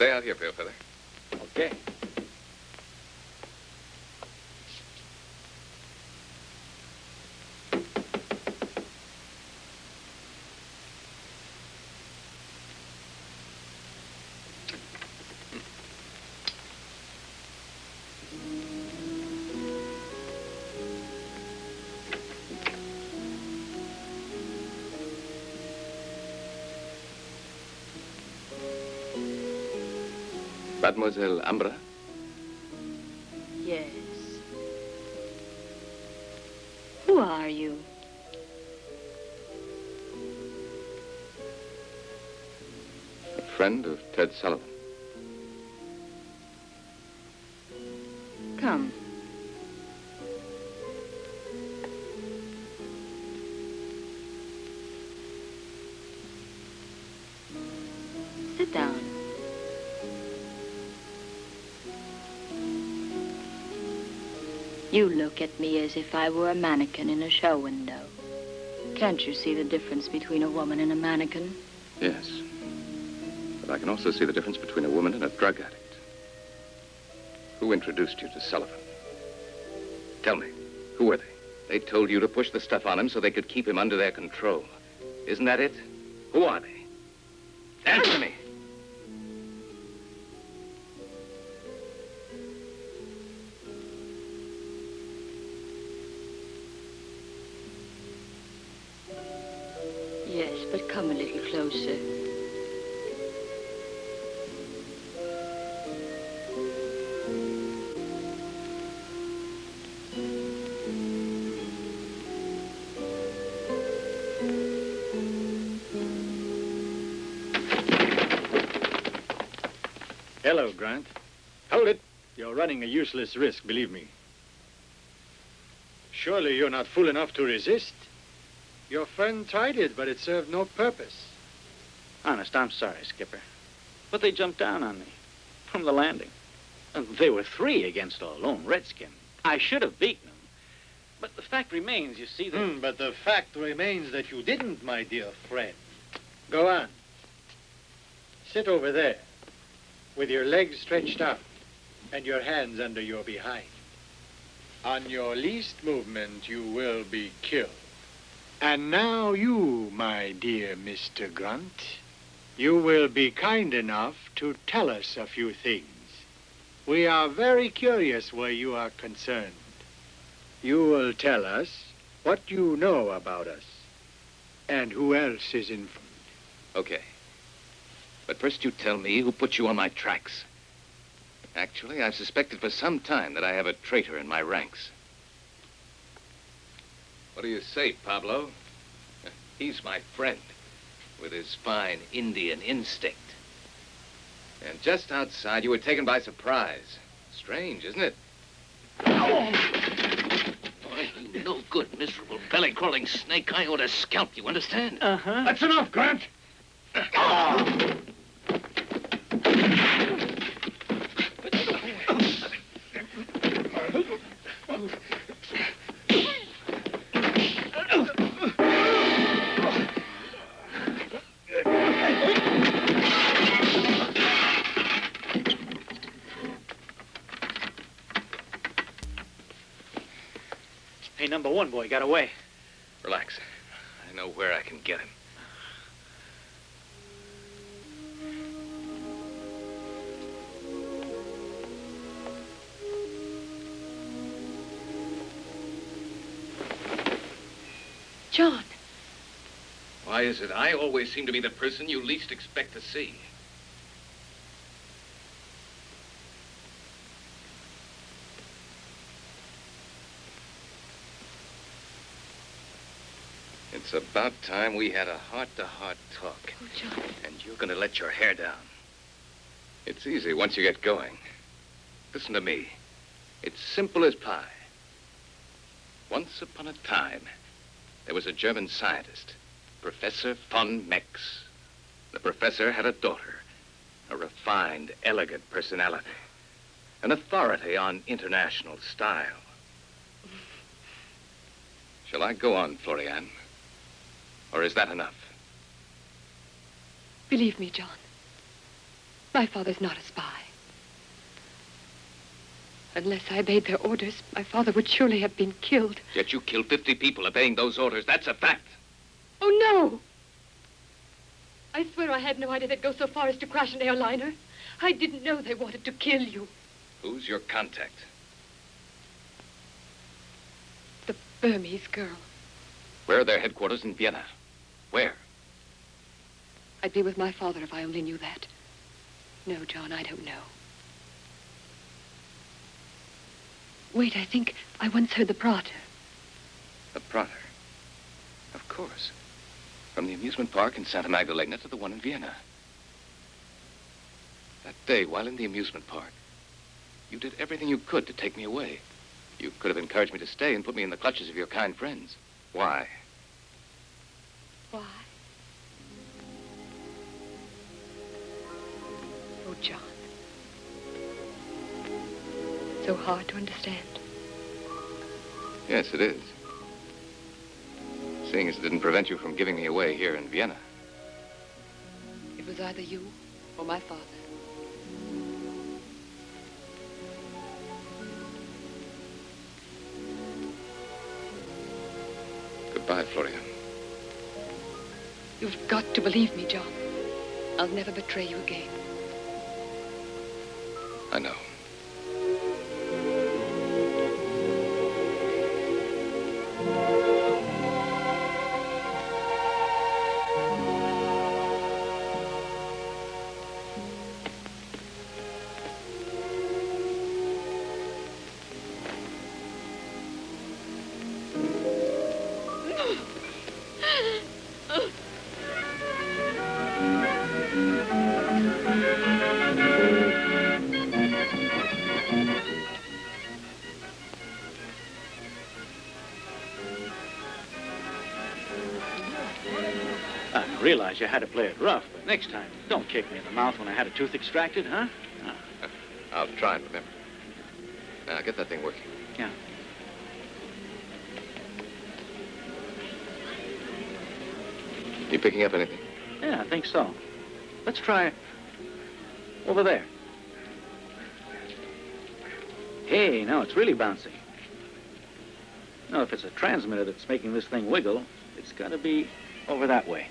Stay out here, Pale Feather. Okay. Mademoiselle Ambra? Yes. Who are you? A friend of Ted Sullivan. Come. Sit down. You look at me as if I were a mannequin in a show window. Can't you see the difference between a woman and a mannequin? Yes. But I can also see the difference between a woman and a drug addict. Who introduced you to Sullivan? Tell me, who were they? They told you to push the stuff on him so they could keep him under their control. Isn't that it? Who are they? Answer me! Yes, but come a little closer. Hello, Grant. Hold it. You're running a useless risk, believe me. Surely you're not fool enough to resist. Your friend tried it, but it served no purpose. Honest, I'm sorry, Skipper. But they jumped down on me from the landing. And they were 3 against a lone redskin. I should have beaten them. But the fact remains, you see, that... But the fact remains that you didn't, my dear friend. Go on. Sit over there, with your legs stretched out and your hands under your behind. On your least movement, you will be killed. And now you, my dear Mr. Grunt, you will be kind enough to tell us a few things. We are very curious where you are concerned. You will tell us what you know about us and who else is informed. Okay. But first you tell me who put you on my tracks. Actually, I've suspected for some time that I have a traitor in my ranks. What do you say, Pablo? He's my friend, with his fine Indian instinct. And just outside, you were taken by surprise. Strange, isn't it? Oh, you no good, miserable, belly-crawling snake. I ought to scalp you, understand? Uh-huh. That's enough, Grant. Hey, number 1 boy got away. Relax. I know where I can get him. John. Why is it I always seem to be the person you least expect to see? It's about time we had a heart-to-heart talk. Oh, John. And you're going to let your hair down. It's easy once you get going. Listen to me. It's simple as pie. Once upon a time, there was a German scientist, Professor von Mex. The professor had a daughter, a refined, elegant personality, an authority on international style. Shall I go on, Florian? Or is that enough? Believe me, John. My father's not a spy. Unless I obeyed their orders, my father would surely have been killed. Yet you killed 50 people obeying those orders. That's a fact. Oh, no! I swear I had no idea they'd go so far as to crash an airliner. I didn't know they wanted to kill you. Who's your contact? The Burmese girl. Where are their headquarters in Vienna? Where? I'd be with my father if I only knew that. No, John, I don't know. Wait, I think I once heard the Prater. The Prater? Of course. From the amusement park in Santa Magdalena to the one in Vienna. That day, while in the amusement park, you did everything you could to take me away. You could have encouraged me to stay and put me in the clutches of your kind friends. Why? Why? Oh, John. So hard to understand. Yes, it is. Seeing as it didn't prevent you from giving me away here in Vienna. It was either you or my father. Goodbye, Florian. You've got to believe me, John. I'll never betray you again. I know. I realize you had to play it rough, but next time, don't kick me in the mouth when I had a tooth extracted, huh? I'll try and remember. Now, get that thing working. Yeah. You picking up anything? Yeah, I think so. Let's try over there. Hey, now it's really bouncing. No, if it's a transmitter that's making this thing wiggle, it's got to be over that way.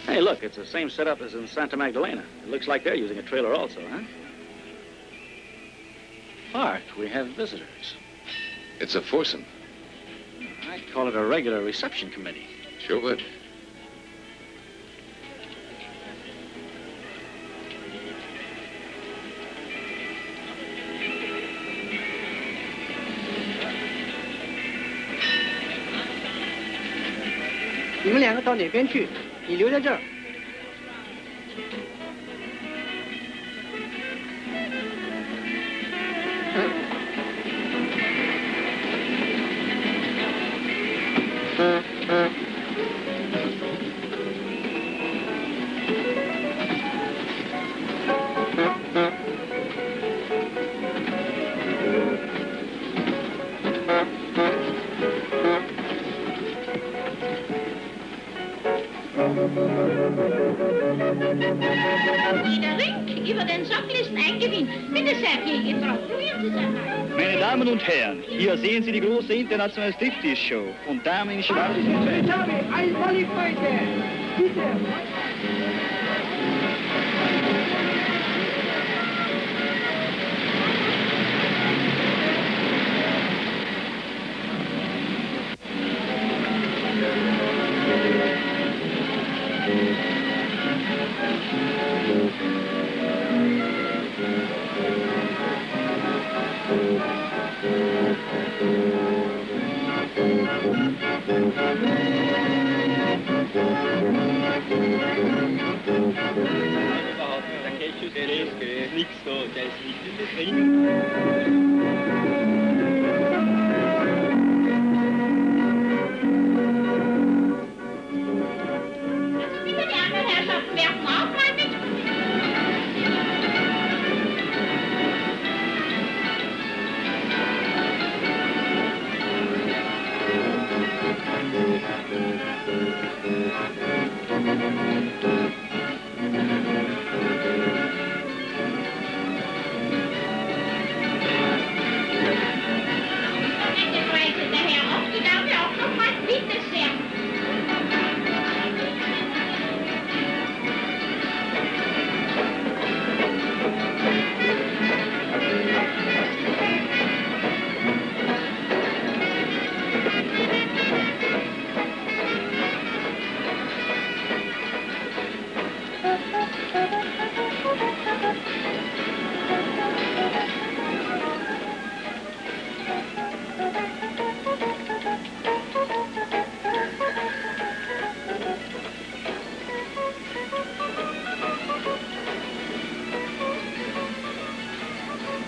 Hey, look, it's the same setup as in Santa Magdalena. It looks like they're using a trailer also, huh? Bart, we have visitors. It's a foursome. I'd call it a regular reception committee. Sure would.你们两个到哪边去？你留在这儿。Der Ring über den Sockel ist ein Gewinn. Bitte sehr, gegen Frau. Probieren Sie es einmal. Meine Damen und Herren, hier sehen Sie die große internationale Striptease-Show und Damen in schwarzen Kleidern. Ein Volleyfighter! Bitte! Bitte, die anderen Herrschaften werfen auch mal mit.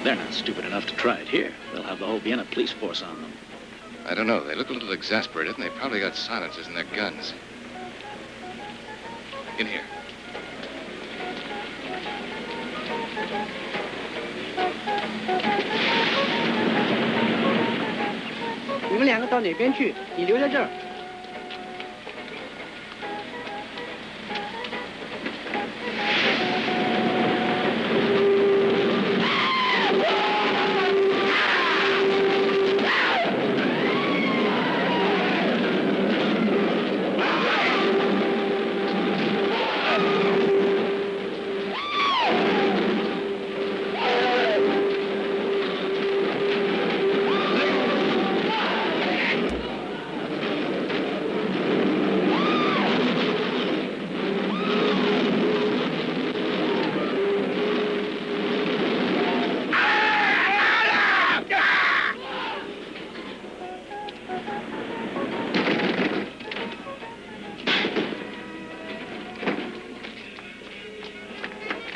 They're not stupid enough to try it here. They'll have the whole Vienna police force on them. I don't know. They look a little exasperated, and they probably got silencers in their guns. In here.你们两个到哪边去？你留在这儿。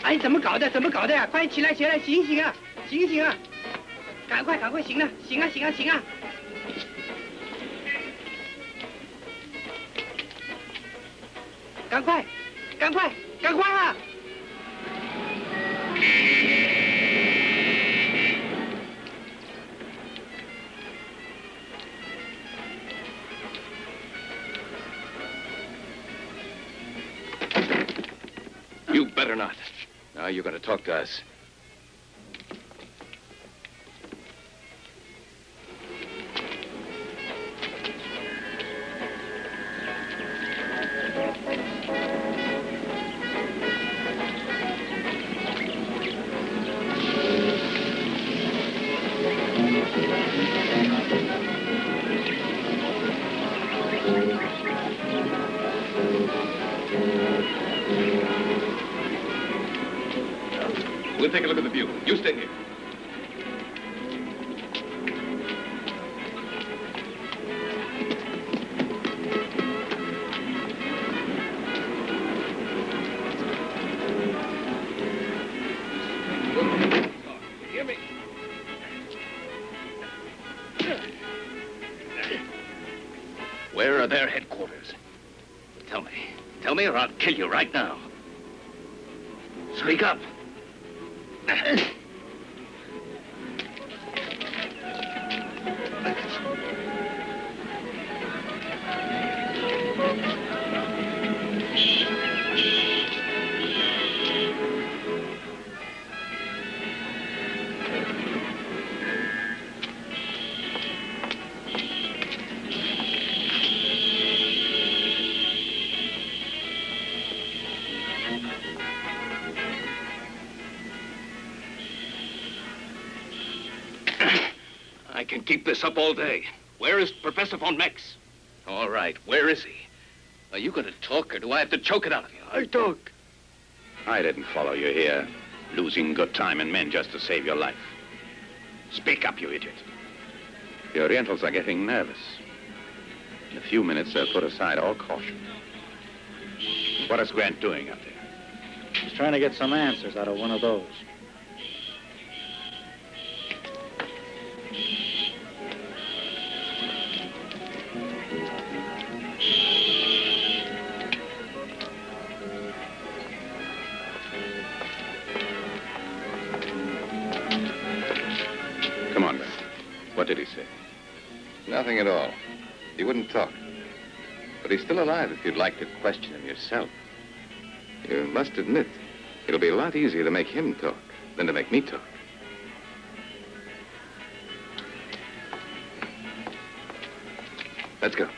哎，怎么搞的？怎么搞的呀？快起来，起来，醒醒啊，醒醒啊！赶快，赶快，醒了，醒啊，醒啊，醒啊！赶快，赶快，赶快啊！ You better not. Now you're going to talk to us. We'll take a look at the view. You stay here. Hear me? Where are their headquarters? Tell me. Tell me or I'll kill you right now. Speak up. I can keep this up all day. Where is Professor von Mex? All right, where is he? Are you going to talk, or do I have to choke it out of you? I talk. I didn't follow you here, losing good time and men just to save your life. Speak up, you idiot. The Orientals are getting nervous. In a few minutes, they'll put aside all caution. What is Grant doing up there? He's trying to get some answers out of one of those. Come on, Grant. What did he say? Nothing at all. He wouldn't talk. But he's still alive if you'd like to question him yourself. You must admit, it'll be a lot easier to make him talk than to make me talk. Let's go.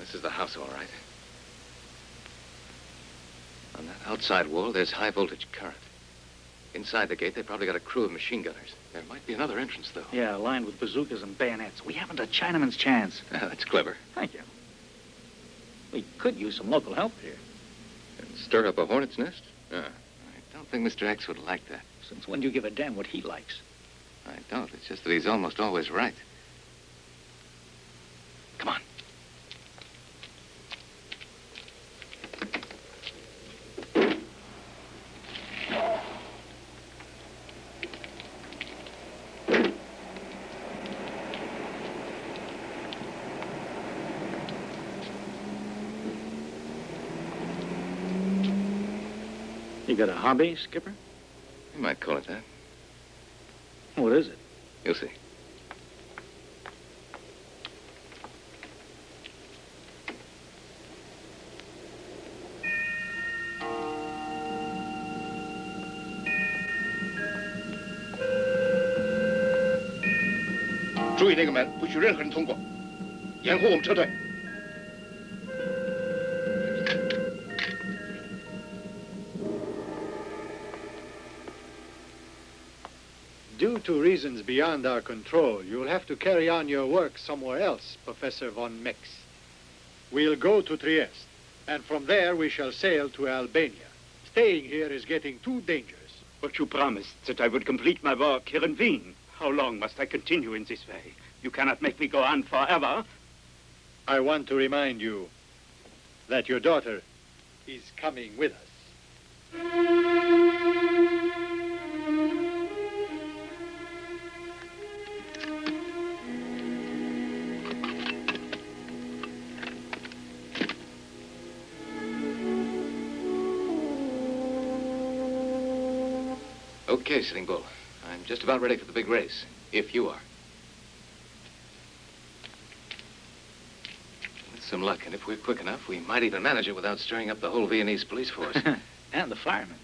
This is the house, all right. On that outside wall, there's high voltage current. Inside the gate, they probably got a crew of machine gunners. There might be another entrance, though. Yeah, lined with bazookas and bayonets. We haven't a Chinaman's chance. That's clever. Thank you. We could use some local help here. And stir up a hornet's nest? I don't think Mr. X would like that. Since when do you give a damn what he likes? I don't. It's just that he's almost always right. Come on. You got a hobby, Skipper? You might call it that. What is it? You'll see.注意那个门，不许任何人通过，掩护我们撤退。 Due to reasons beyond our control, you'll have to carry on your work somewhere else, Professor von Mex. We'll go to Trieste, and from there we shall sail to Albania. Staying here is getting too dangerous. But you promised that I would complete my work here in Wien. How long must I continue in this way? You cannot make me go on forever. I want to remind you that your daughter is coming with us. Okay, Sitting Bull. I'm just about ready for the big race, if you are. With some luck, and if we're quick enough, we might even manage it without stirring up the whole Viennese police force. And the firemen.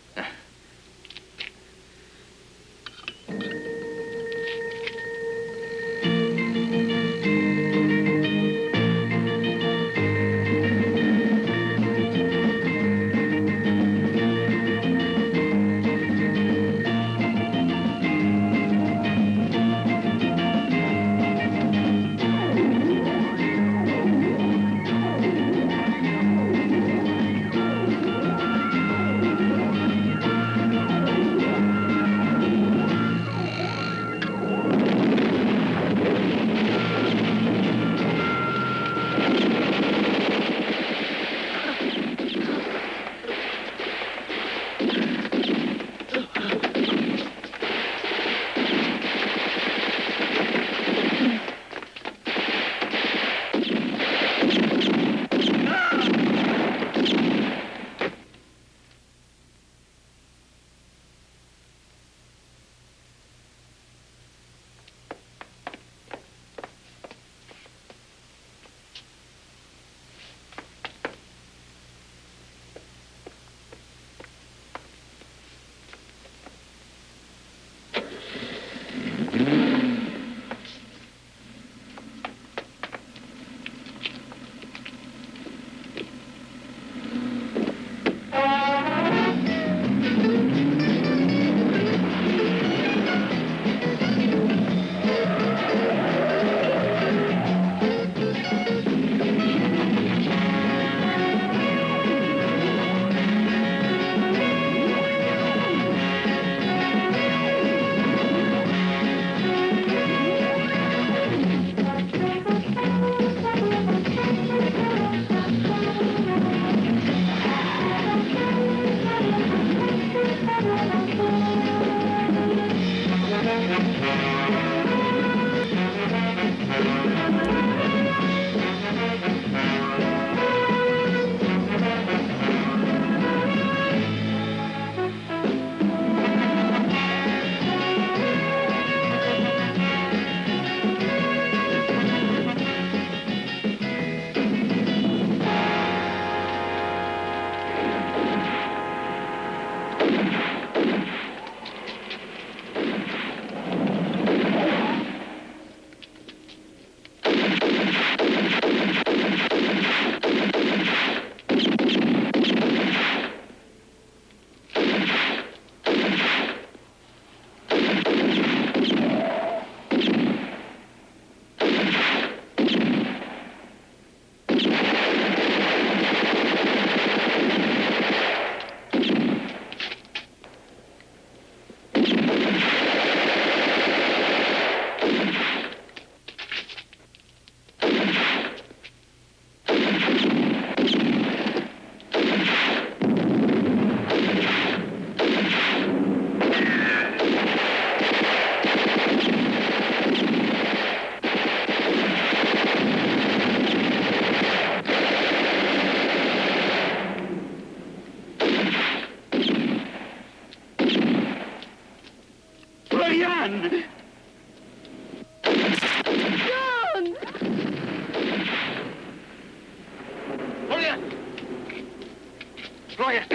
Quiet.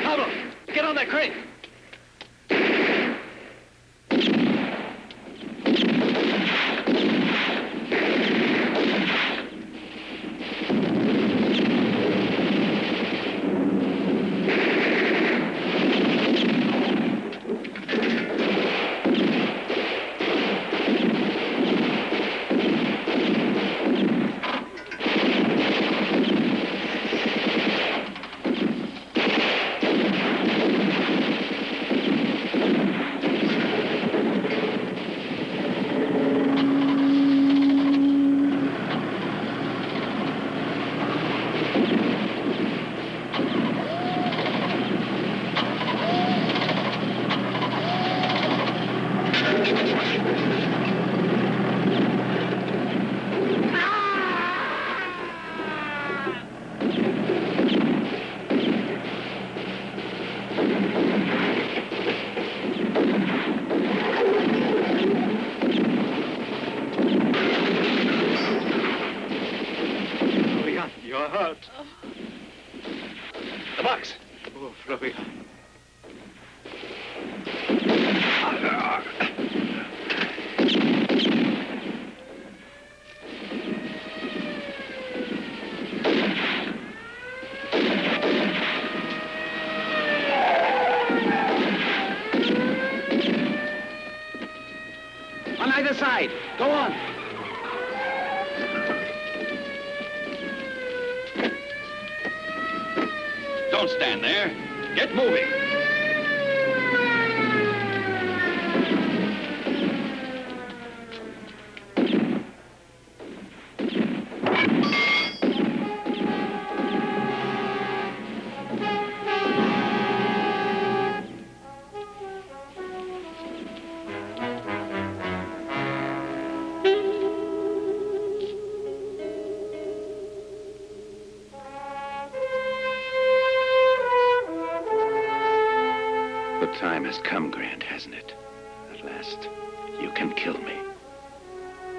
Pablo, get on that crate. You're hurt. The box. Oh, Florian. On either side. Go on. Don't stand there. Get moving. The time has come, Grant, hasn't it? At last, you can kill me.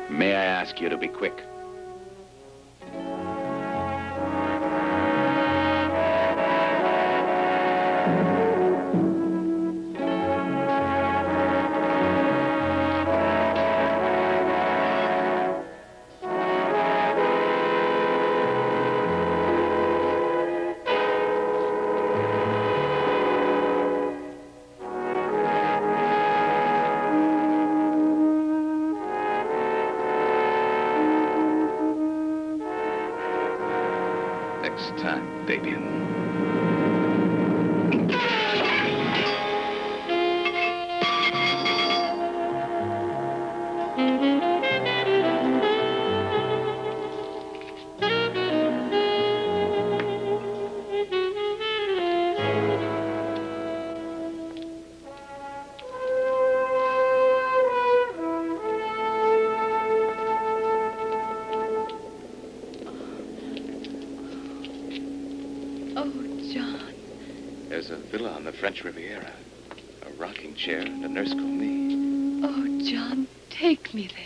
May I ask you to be quick? Next time, Damien. There's a villa on the French Riviera. A rocking chair and a nurse called me. Oh, John, take me there.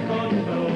con noi.